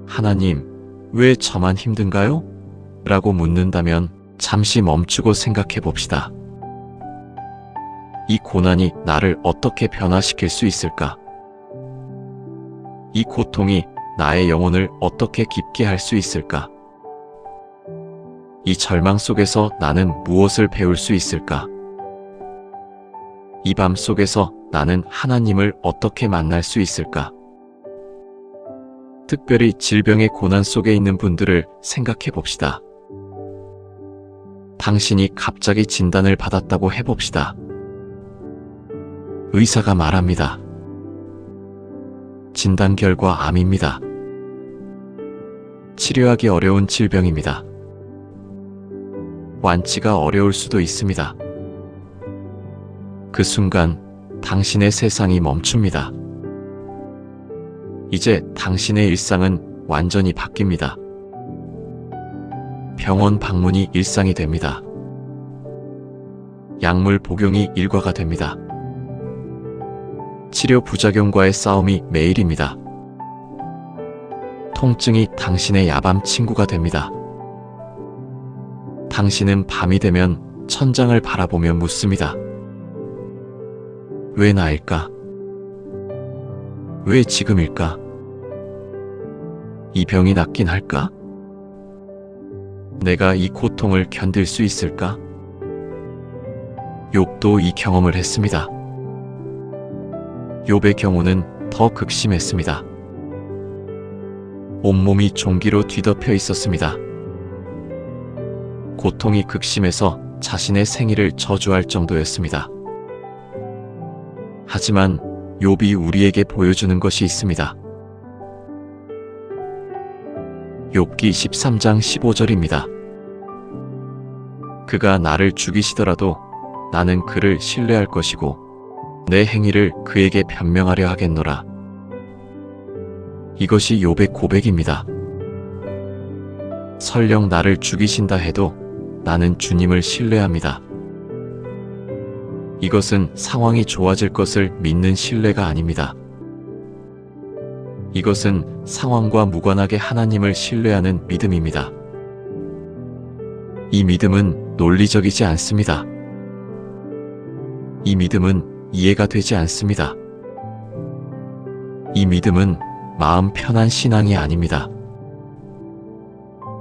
하나님, 왜 저만 힘든가요? 라고 묻는다면 잠시 멈추고 생각해 봅시다. 이 고난이 나를 어떻게 변화시킬 수 있을까? 이 고통이 나의 영혼을 어떻게 깊게 할 수 있을까? 이 절망 속에서 나는 무엇을 배울 수 있을까? 이 밤 속에서 나는 하나님을 어떻게 만날 수 있을까? 특별히 질병의 고난 속에 있는 분들을 생각해 봅시다. 당신이 갑자기 진단을 받았다고 해봅시다. 의사가 말합니다. 진단 결과 암입니다. 치료하기 어려운 질병입니다. 완치가 어려울 수도 있습니다. 그 순간 당신의 세상이 멈춥니다. 이제 당신의 일상은 완전히 바뀝니다. 병원 방문이 일상이 됩니다. 약물 복용이 일과가 됩니다. 치료 부작용과의 싸움이 매일입니다. 통증이 당신의 야밤 친구가 됩니다. 당신은 밤이 되면 천장을 바라보며 묻습니다. 왜 나일까? 왜 지금일까? 이 병이 낫긴 할까? 내가 이 고통을 견딜 수 있을까? 욥도 이 경험을 했습니다. 욥의 경우는 더 극심했습니다. 온몸이 종기로 뒤덮여 있었습니다. 고통이 극심해서 자신의 생일을 저주할 정도였습니다. 하지만 욥이 우리에게 보여주는 것이 있습니다. 욥기 13장 15절입니다. 그가 나를 죽이시더라도 나는 그를 신뢰할 것이고 내 행위를 그에게 변명하려 하겠노라. 이것이 욥의 고백입니다. 설령 나를 죽이신다 해도 나는 주님을 신뢰합니다. 이것은 상황이 좋아질 것을 믿는 신뢰가 아닙니다. 이것은 상황과 무관하게 하나님을 신뢰하는 믿음입니다. 이 믿음은 논리적이지 않습니다. 이 믿음은 이해가 되지 않습니다. 이 믿음은 마음 편한 신앙이 아닙니다.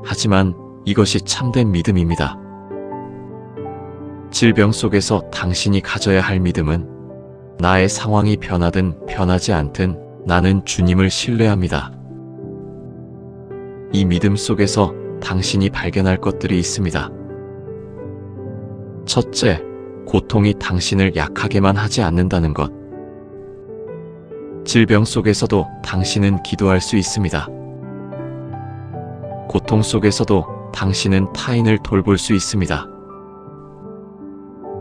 하지만 이것이 참된 믿음입니다. 질병 속에서 당신이 가져야 할 믿음은 나의 상황이 변하든 변하지 않든 나는 주님을 신뢰합니다. 이 믿음 속에서 당신이 발견할 것들이 있습니다. 첫째, 고통이 당신을 약하게만 하지 않는다는 것. 질병 속에서도 당신은 기도할 수 있습니다. 고통 속에서도 당신은 타인을 돌볼 수 있습니다.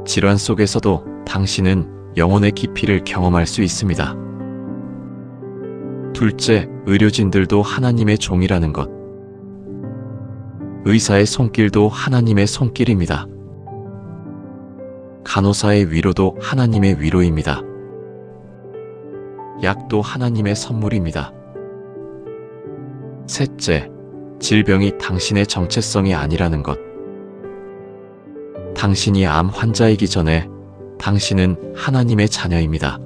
질환 속에서도 당신은 영혼의 깊이를 경험할 수 있습니다. 둘째, 의료진들도 하나님의 종이라는 것. 의사의 손길도 하나님의 손길입니다. 간호사의 위로도 하나님의 위로입니다. 약도 하나님의 선물입니다. 셋째, 질병이 당신의 정체성이 아니라는 것. 당신이 암 환자이기 전에 당신은 하나님의 자녀입니다.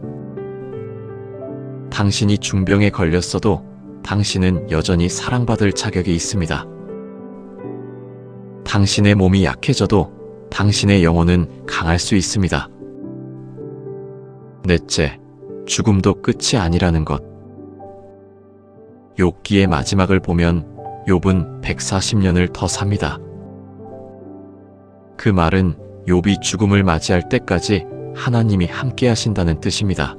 당신이 중병에 걸렸어도 당신은 여전히 사랑받을 자격이 있습니다. 당신의 몸이 약해져도 당신의 영혼은 강할 수 있습니다. 넷째, 죽음도 끝이 아니라는 것. 욥기의 마지막을 보면 욥은 140년을 더 삽니다. 그 말은 욥이 죽음을 맞이할 때까지 하나님이 함께 하신다는 뜻입니다.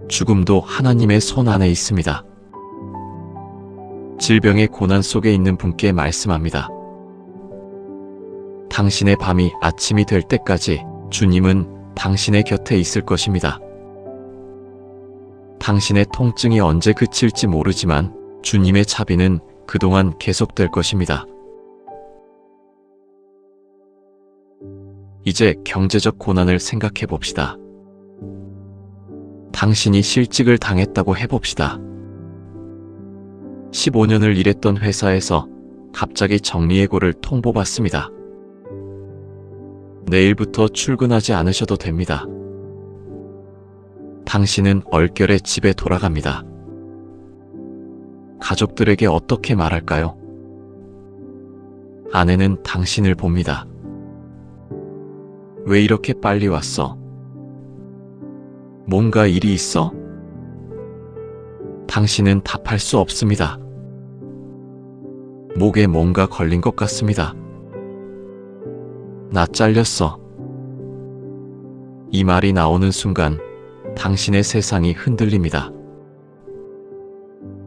죽음도 하나님의 손 안에 있습니다. 질병의 고난 속에 있는 분께 말씀합니다. 당신의 밤이 아침이 될 때까지 주님은 당신의 곁에 있을 것입니다. 당신의 통증이 언제 그칠지 모르지만 주님의 자비는 그동안 계속될 것입니다. 이제 경제적 고난을 생각해 봅시다. 당신이 실직을 당했다고 해봅시다. 15년을 일했던 회사에서 갑자기 정리해고를 통보받습니다. 내일부터 출근하지 않으셔도 됩니다. 당신은 얼결에 집에 돌아갑니다. 가족들에게 어떻게 말할까요? 아내는 당신을 봅니다. 왜 이렇게 빨리 왔어? 뭔가 일이 있어? 당신은 답할 수 없습니다. 목에 뭔가 걸린 것 같습니다. 나 잘렸어. 이 말이 나오는 순간 당신의 세상이 흔들립니다.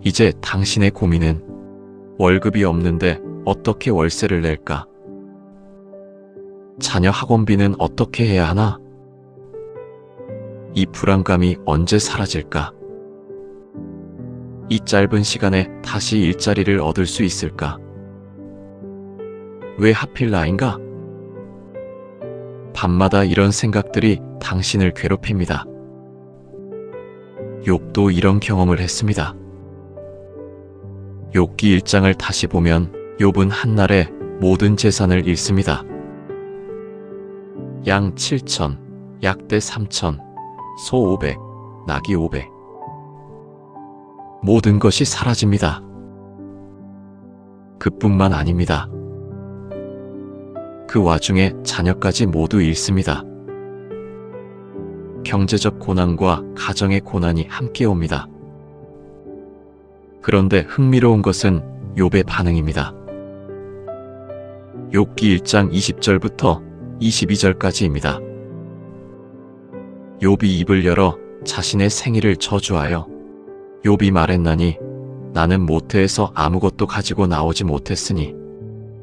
이제 당신의 고민은 월급이 없는데 어떻게 월세를 낼까? 자녀 학원비는 어떻게 해야 하나? 이 불안감이 언제 사라질까? 이 짧은 시간에 다시 일자리를 얻을 수 있을까? 왜 하필 나인가? 밤마다 이런 생각들이 당신을 괴롭힙니다. 욥도 이런 경험을 했습니다. 욥기 1장을 다시 보면 욥은 한날에 모든 재산을 잃습니다. 양 7,000, 약대 3,000, 소 500, 낙이 500. 모든 것이 사라집니다. 그뿐만 아닙니다. 그 와중에 자녀까지 모두 잃습니다. 경제적 고난과 가정의 고난이 함께 옵니다. 그런데 흥미로운 것은 욥의 반응입니다. 욥기 1장 20절부터 22절까지입니다. 욥이 입을 열어 자신의 생일을 저주하여 욥이 말했나니 나는 모태에서 아무것도 가지고 나오지 못했으니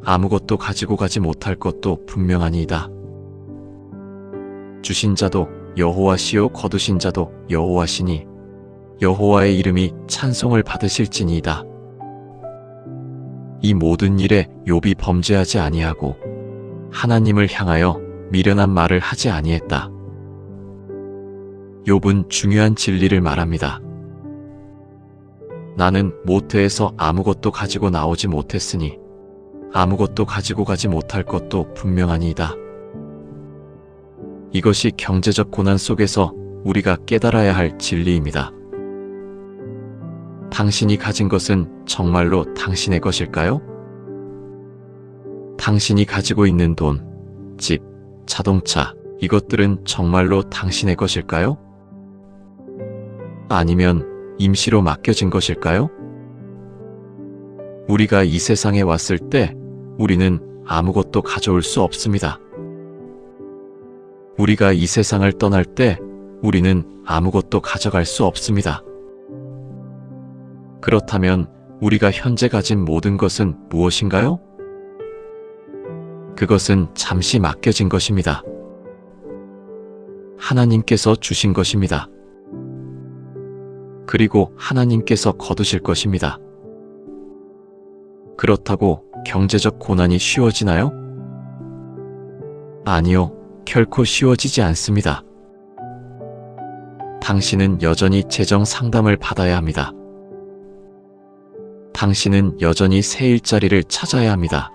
아무것도 가지고 가지 못할 것도 분명하니이다. 주신 자도 여호와시요 거두신 자도 여호와시니 여호와의 이름이 찬송을 받으실지니이다. 이 모든 일에 욥이 범죄하지 아니하고 하나님을 향하여 미련한 말을 하지 아니했다. 욥은 중요한 진리를 말합니다. 나는 모태에서 아무것도 가지고 나오지 못했으니 아무것도 가지고 가지 못할 것도 분명하니이다. 이것이 경제적 고난 속에서 우리가 깨달아야 할 진리입니다. 당신이 가진 것은 정말로 당신의 것일까요? 당신이 가지고 있는 돈, 집, 자동차, 이것들은 정말로 당신의 것일까요? 아니면 임시로 맡겨진 것일까요? 우리가 이 세상에 왔을 때 우리는 아무것도 가져올 수 없습니다. 우리가 이 세상을 떠날 때 우리는 아무것도 가져갈 수 없습니다. 그렇다면 우리가 현재 가진 모든 것은 무엇인가요? 그것은 잠시 맡겨진 것입니다. 하나님께서 주신 것입니다. 그리고 하나님께서 거두실 것입니다. 그렇다고 경제적 고난이 쉬워지나요? 아니요, 결코 쉬워지지 않습니다. 당신은 여전히 재정 상담을 받아야 합니다. 당신은 여전히 새 일자리를 찾아야 합니다.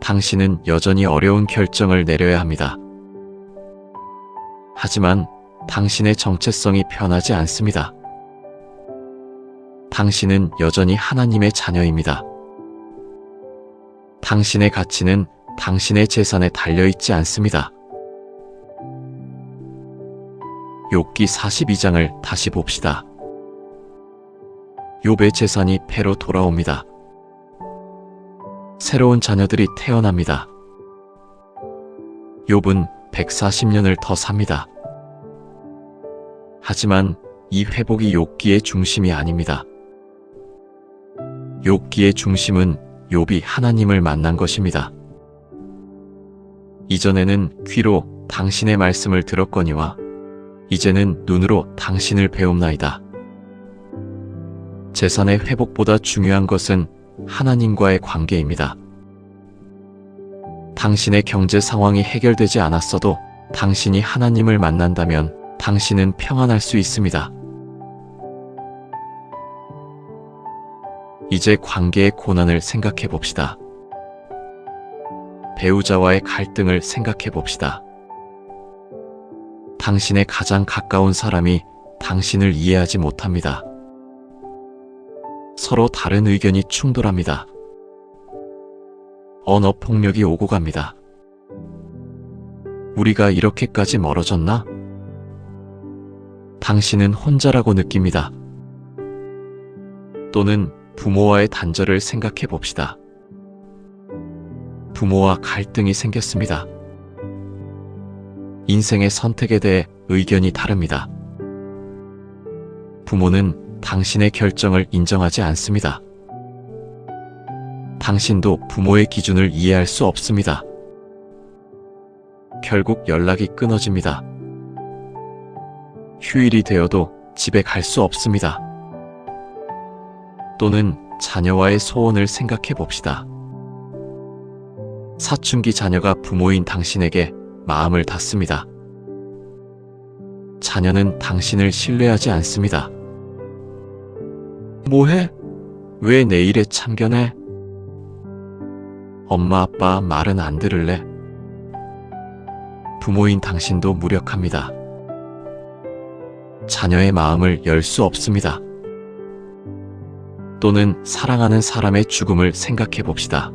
당신은 여전히 어려운 결정을 내려야 합니다. 하지만 당신의 정체성이 변하지 않습니다. 당신은 여전히 하나님의 자녀입니다. 당신의 가치는 당신의 재산에 달려있지 않습니다. 욥기 42장을 다시 봅시다. 욥의 재산이 패로 돌아옵니다. 새로운 자녀들이 태어납니다. 욥은 140년을 더 삽니다. 하지만 이 회복이 욥기의 중심이 아닙니다. 욥기의 중심은 욥이 하나님을 만난 것입니다. 이전에는 귀로 당신의 말씀을 들었거니와 이제는 눈으로 당신을 배움나이다. 재산의 회복보다 중요한 것은 하나님과의 관계입니다. 당신의 경제 상황이 해결되지 않았어도 당신이 하나님을 만난다면 당신은 평안할 수 있습니다. 이제 관계의 고난을 생각해 봅시다. 배우자와의 갈등을 생각해 봅시다. 당신의 가장 가까운 사람이 당신을 이해하지 못합니다. 서로 다른 의견이 충돌합니다. 언어 폭력이 오고 갑니다. 우리가 이렇게까지 멀어졌나? 당신은 혼자라고 느낍니다. 또는 부모와의 단절을 생각해 봅시다. 부모와 갈등이 생겼습니다. 인생의 선택에 대해 의견이 다릅니다. 부모는 당신의 결정을 인정하지 않습니다. 당신도 부모의 기준을 이해할 수 없습니다. 결국 연락이 끊어집니다. 휴일이 되어도 집에 갈 수 없습니다. 또는 자녀와의 소원을 생각해 봅시다. 사춘기 자녀가 부모인 당신에게 마음을 닫습니다. 자녀는 당신을 신뢰하지 않습니다. 뭐해? 왜 내 일에 참견해? 엄마 아빠 말은 안 들을래? 부모인 당신도 무력합니다. 자녀의 마음을 열 수 없습니다. 또는 사랑하는 사람의 죽음을 생각해 봅시다.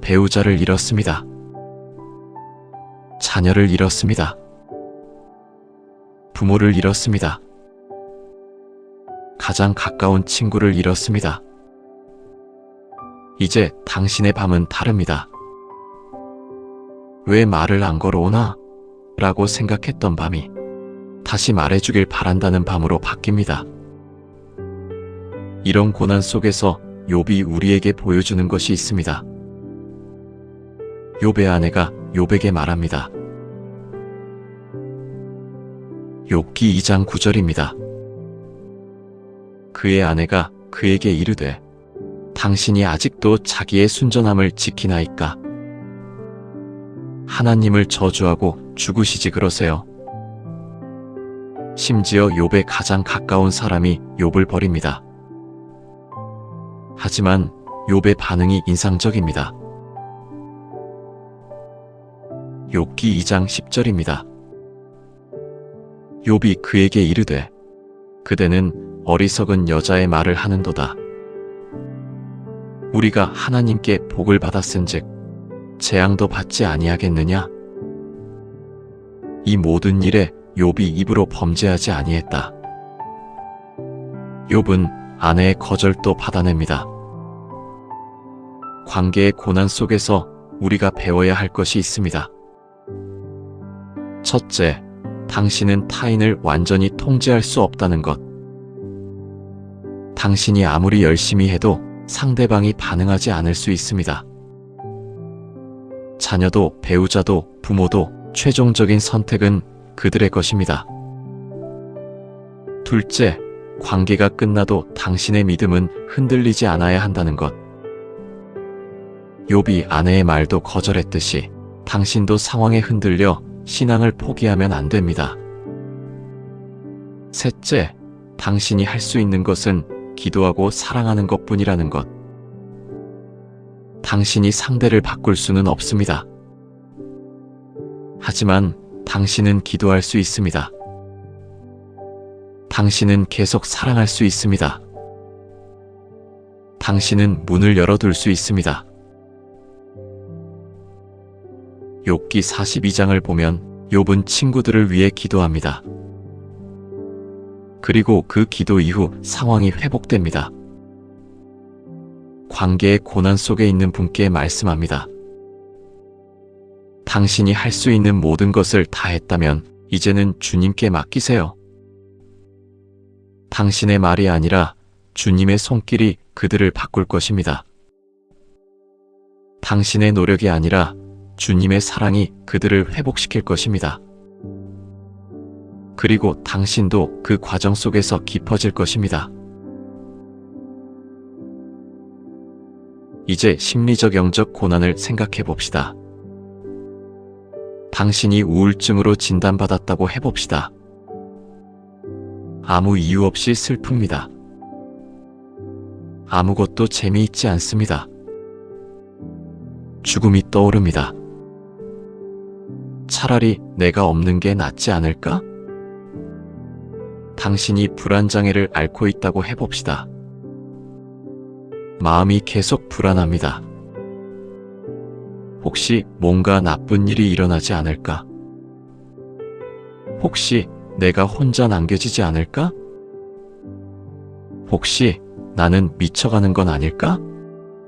배우자를 잃었습니다. 자녀를 잃었습니다. 부모를 잃었습니다. 가장 가까운 친구를 잃었습니다. 이제 당신의 밤은 다릅니다. 왜 말을 안 걸어오나? 라고 생각했던 밤이 다시 말해주길 바란다는 밤으로 바뀝니다. 이런 고난 속에서 욥이 우리에게 보여주는 것이 있습니다. 욥의 아내가 욥에게 말합니다. 욥기 2장 9절입니다. 그의 아내가 그에게 이르되 당신이 아직도 자기의 순전함을 지키나이까? 하나님을 저주하고 죽으시지 그러세요. 심지어 욥의 가장 가까운 사람이 욥을 버립니다. 하지만 욥의 반응이 인상적입니다. 욥기 2장 10절입니다. 욥이 그에게 이르되 그대는 어리석은 여자의 말을 하는도다. 우리가 하나님께 복을 받았은즉 재앙도 받지 아니하겠느냐? 이 모든 일에 욥이 입으로 범죄하지 아니했다. 욥은 아내의 거절도 받아냅니다. 관계의 고난 속에서 우리가 배워야 할 것이 있습니다. 첫째, 당신은 타인을 완전히 통제할 수 없다는 것. 당신이 아무리 열심히 해도 상대방이 반응하지 않을 수 있습니다. 자녀도 배우자도 부모도 최종적인 선택은 그들의 것입니다. 둘째, 관계가 끝나도 당신의 믿음은 흔들리지 않아야 한다는 것. 욥이 아내의 말도 거절했듯이 당신도 상황에 흔들려 신앙을 포기하면 안 됩니다. 셋째, 당신이 할 수 있는 것은 기도하고 사랑하는 것뿐이라는 것. 당신이 상대를 바꿀 수는 없습니다. 하지만 당신은 기도할 수 있습니다. 당신은 계속 사랑할 수 있습니다. 당신은 문을 열어둘 수 있습니다. 욥기 42장을 보면 욥은 친구들을 위해 기도합니다. 그리고 그 기도 이후 상황이 회복됩니다. 관계의 고난 속에 있는 분께 말씀합니다. 당신이 할 수 있는 모든 것을 다 했다면 이제는 주님께 맡기세요. 당신의 말이 아니라 주님의 손길이 그들을 바꿀 것입니다. 당신의 노력이 아니라 주님의 사랑이 그들을 회복시킬 것입니다. 그리고 당신도 그 과정 속에서 깊어질 것입니다. 이제 심리적 영적 고난을 생각해 봅시다. 당신이 우울증으로 진단받았다고 해봅시다. 아무 이유 없이 슬픕니다. 아무것도 재미있지 않습니다. 죽음이 떠오릅니다. 차라리 내가 없는 게 낫지 않을까? 당신이 불안장애를 앓고 있다고 해봅시다. 마음이 계속 불안합니다. 혹시 뭔가 나쁜 일이 일어나지 않을까? 혹시 내가 혼자 남겨지지 않을까? 혹시 나는 미쳐가는 건 아닐까?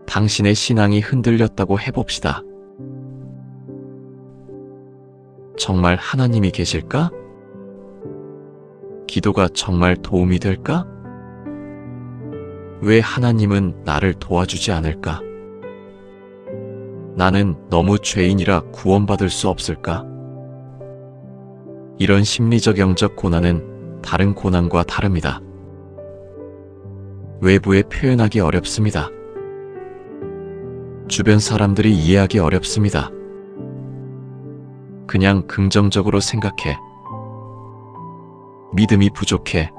당신의 신앙이 흔들렸다고 해봅시다. 정말 하나님이 계실까? 기도가 정말 도움이 될까? 왜 하나님은 나를 도와주지 않을까? 나는 너무 죄인이라 구원받을 수 없을까? 이런 심리적 영적 고난은 다른 고난과 다릅니다. 외부에 표현하기 어렵습니다. 주변 사람들이 이해하기 어렵습니다. 그냥 긍정적으로 생각해. 믿음이 부족해.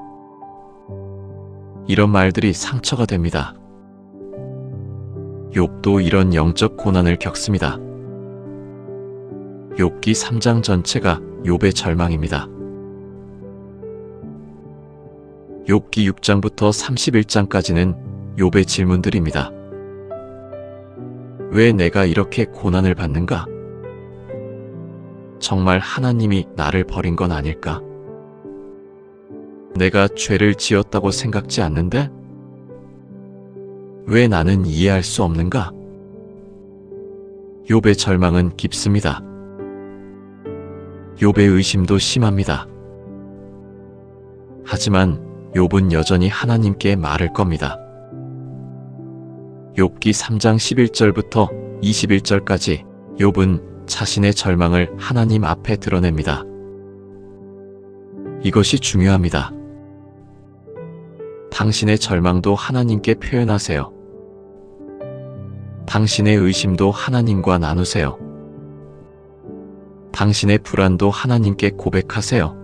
이런 말들이 상처가 됩니다. 욥도 이런 영적 고난을 겪습니다. 욥기 3장 전체가 욥의 절망입니다. 욥기 6장부터 31장까지는 욥의 질문들입니다. 왜 내가 이렇게 고난을 받는가? 정말 하나님이 나를 버린 건 아닐까? 내가 죄를 지었다고 생각지 않는데? 왜 나는 이해할 수 없는가? 욥의 절망은 깊습니다. 욥의 의심도 심합니다. 하지만 욥은 여전히 하나님께 말할 겁니다. 욥기 3장 11절부터 21절까지 욥은 자신의 절망을 하나님 앞에 드러냅니다. 이것이 중요합니다. 당신의 절망도 하나님께 표현하세요. 당신의 의심도 하나님과 나누세요. 당신의 불안도 하나님께 고백하세요.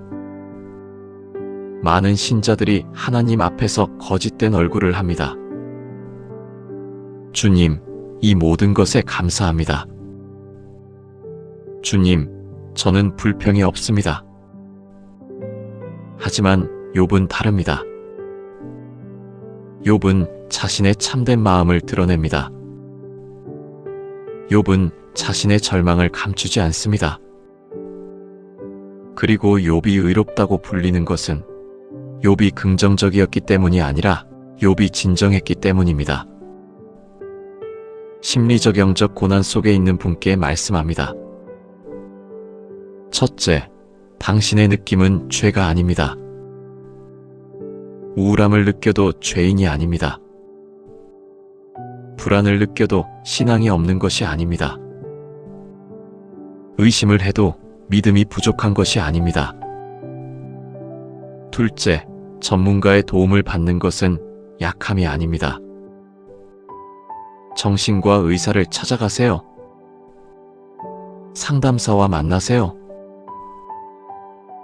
많은 신자들이 하나님 앞에서 거짓된 얼굴을 합니다. 주님, 이 모든 것에 감사합니다. 주님, 저는 불평이 없습니다. 하지만 욥은 다릅니다. 욥은 자신의 참된 마음을 드러냅니다. 욥은 자신의 절망을 감추지 않습니다. 그리고 욥이 의롭다고 불리는 것은 욥이 긍정적이었기 때문이 아니라 욥이 진정했기 때문입니다. 심리적 영적 고난 속에 있는 분께 말씀합니다. 첫째, 당신의 느낌은 죄가 아닙니다. 우울함을 느껴도 죄인이 아닙니다. 불안을 느껴도 신앙이 없는 것이 아닙니다. 의심을 해도 믿음이 부족한 것이 아닙니다. 둘째, 전문가의 도움을 받는 것은 약함이 아닙니다. 정신과 의사를 찾아가세요. 상담사와 만나세요.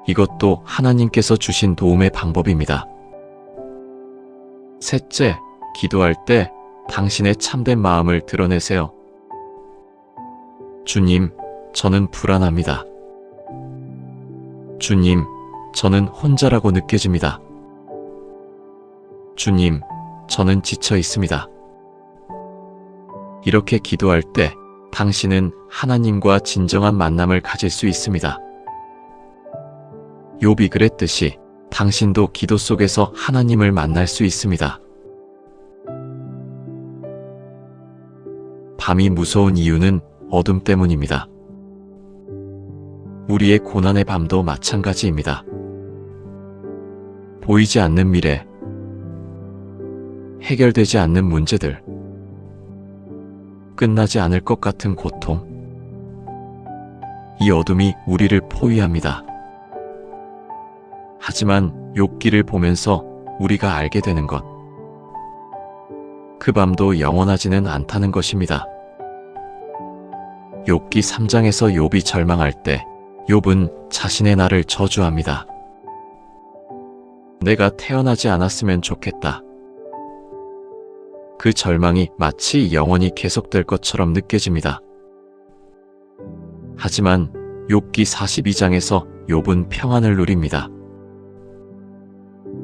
이것도 하나님께서 주신 도움의 방법입니다. 셋째, 기도할 때 당신의 참된 마음을 드러내세요. 주님, 저는 불안합니다. 주님, 저는 혼자라고 느껴집니다. 주님, 저는 지쳐 있습니다. 이렇게 기도할 때 당신은 하나님과 진정한 만남을 가질 수 있습니다. 욥이 그랬듯이 당신도 기도 속에서 하나님을 만날 수 있습니다. 밤이 무서운 이유는 어둠 때문입니다. 우리의 고난의 밤도 마찬가지입니다. 보이지 않는 미래, 해결되지 않는 문제들, 끝나지 않을 것 같은 고통, 이 어둠이 우리를 포위합니다. 하지만 욥기를 보면서 우리가 알게 되는 것, 그 밤도 영원하지는 않다는 것입니다. 욥기 3장에서 욥이 절망할 때 욥은 자신의 날을 저주합니다. 내가 태어나지 않았으면 좋겠다. 그 절망이 마치 영원히 계속될 것처럼 느껴집니다. 하지만 욥기 42장에서 욥은 평안을 누립니다.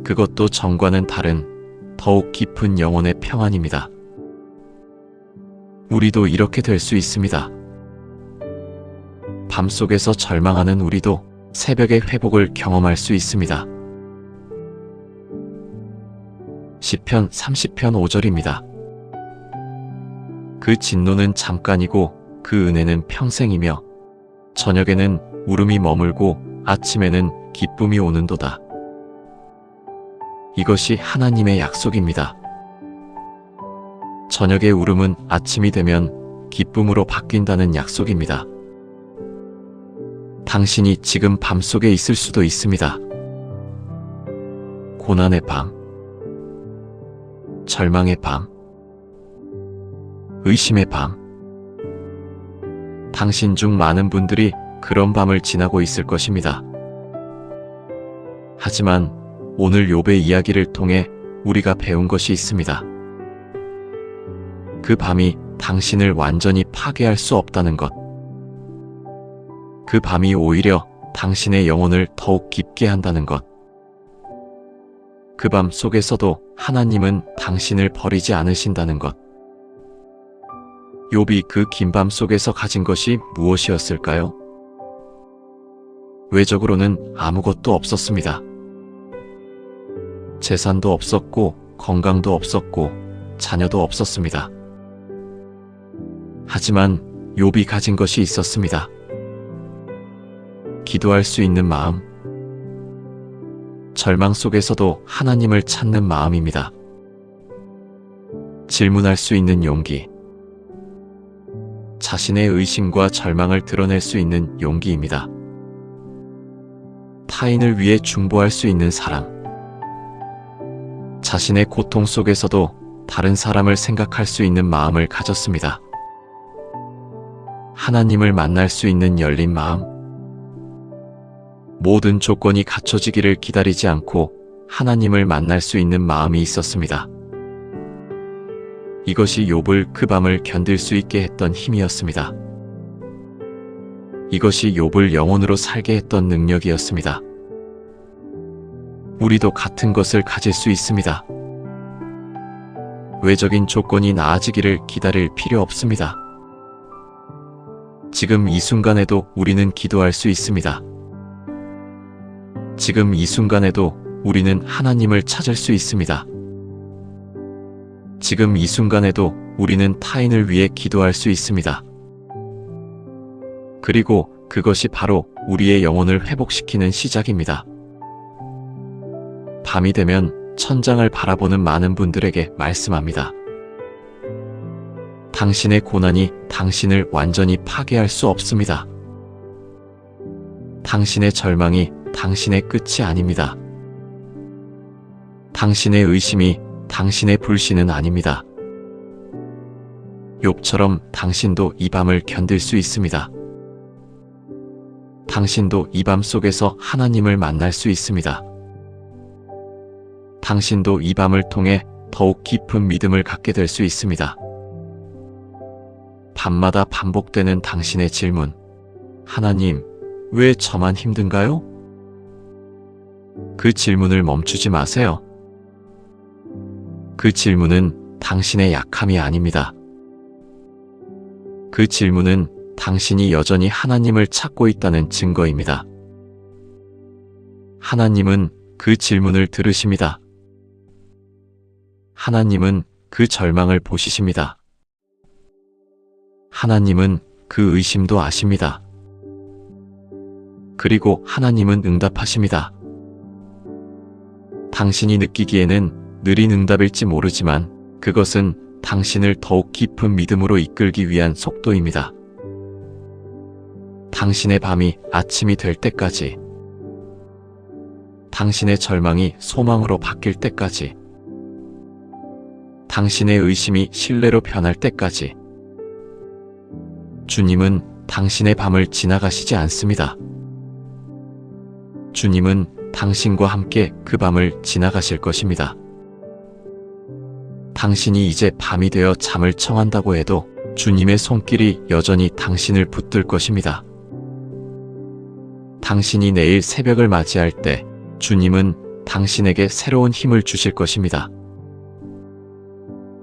그것도 전과는 다른 더욱 깊은 영혼의 평안입니다. 우리도 이렇게 될 수 있습니다. 밤속에서 절망하는 우리도 새벽의 회복을 경험할 수 있습니다. 시편 30편 5절입니다. 그 진노는 잠깐이고 그 은혜는 평생이며 저녁에는 울음이 머물고 아침에는 기쁨이 오는도다. 이것이 하나님의 약속입니다. 저녁의 울음은 아침이 되면 기쁨으로 바뀐다는 약속입니다. 당신이 지금 밤속에 있을 수도 있습니다. 고난의 밤, 절망의 밤, 의심의 밤. 당신 중 많은 분들이 그런 밤을 지나고 있을 것입니다. 하지만 오늘 욥의 이야기를 통해 우리가 배운 것이 있습니다. 그 밤이 당신을 완전히 파괴할 수 없다는 것. 그 밤이 오히려 당신의 영혼을 더욱 깊게 한다는 것. 그 밤 속에서도 하나님은 당신을 버리지 않으신다는 것. 욥이 그 긴 밤 속에서 가진 것이 무엇이었을까요? 외적으로는 아무것도 없었습니다. 재산도 없었고 건강도 없었고 자녀도 없었습니다. 하지만 욥이 가진 것이 있었습니다. 기도할 수 있는 마음, 절망 속에서도 하나님을 찾는 마음입니다. 질문할 수 있는 용기, 자신의 의심과 절망을 드러낼 수 있는 용기입니다. 타인을 위해 중보할 수 있는 사랑, 자신의 고통 속에서도 다른 사람을 생각할 수 있는 마음을 가졌습니다. 하나님을 만날 수 있는 열린 마음, 모든 조건이 갖춰지기를 기다리지 않고 하나님을 만날 수 있는 마음이 있었습니다. 이것이 욥을 그 밤을 견딜 수 있게 했던 힘이었습니다. 이것이 욥을 영혼으로 살게 했던 능력이었습니다. 우리도 같은 것을 가질 수 있습니다. 외적인 조건이 나아지기를 기다릴 필요 없습니다. 지금 이 순간에도 우리는 기도할 수 있습니다. 지금 이 순간에도 우리는 하나님을 찾을 수 있습니다. 지금 이 순간에도 우리는 타인을 위해 기도할 수 있습니다. 그리고 그것이 바로 우리의 영혼을 회복시키는 시작입니다. 밤이 되면 천장을 바라보는 많은 분들에게 말씀합니다. 당신의 고난이 당신을 완전히 파괴할 수 없습니다. 당신의 절망이 당신의 끝이 아닙니다. 당신의 의심이 당신의 불신은 아닙니다. 욥처럼 당신도 이 밤을 견딜 수 있습니다. 당신도 이 밤 속에서 하나님을 만날 수 있습니다. 당신도 이 밤을 통해 더욱 깊은 믿음을 갖게 될 수 있습니다. 밤마다 반복되는 당신의 질문, 하나님, 왜 저만 힘든가요? 그 질문을 멈추지 마세요. 그 질문은 당신의 약함이 아닙니다. 그 질문은 당신이 여전히 하나님을 찾고 있다는 증거입니다. 하나님은 그 질문을 들으십니다. 하나님은 그 절망을 보시십니다. 하나님은 그 의심도 아십니다. 그리고 하나님은 응답하십니다. 당신이 느끼기에는 느린 응답일지 모르지만 그것은 당신을 더욱 깊은 믿음으로 이끌기 위한 속도입니다. 당신의 밤이 아침이 될 때까지, 당신의 절망이 소망으로 바뀔 때까지, 당신의 의심이 신뢰로 변할 때까지, 주님은 당신의 밤을 지나가시지 않습니다. 주님은 당신과 함께 그 밤을 지나가실 것입니다. 당신이 이제 밤이 되어 잠을 청한다고 해도 주님의 손길이 여전히 당신을 붙들 것입니다. 당신이 내일 새벽을 맞이할 때 주님은 당신에게 새로운 힘을 주실 것입니다.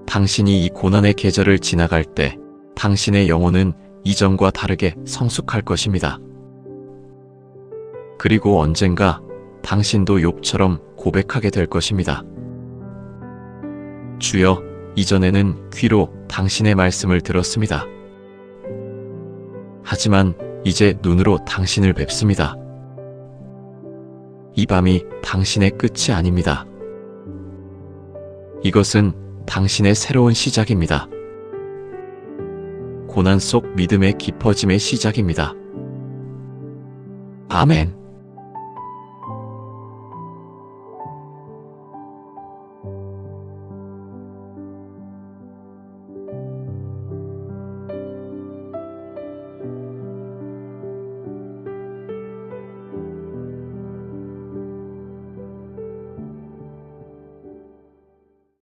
당신이 이 고난의 계절을 지나갈 때 당신의 영혼은 이전과 다르게 성숙할 것입니다. 그리고 언젠가 당신도 욥처럼 고백하게 될 것입니다. 주여, 이전에는 귀로 당신의 말씀을 들었습니다. 하지만 이제 눈으로 당신을 뵙습니다. 이 밤이 당신의 끝이 아닙니다. 이것은 당신의 새로운 시작입니다. 고난 속 믿음의 깊어짐의 시작입니다. 아멘.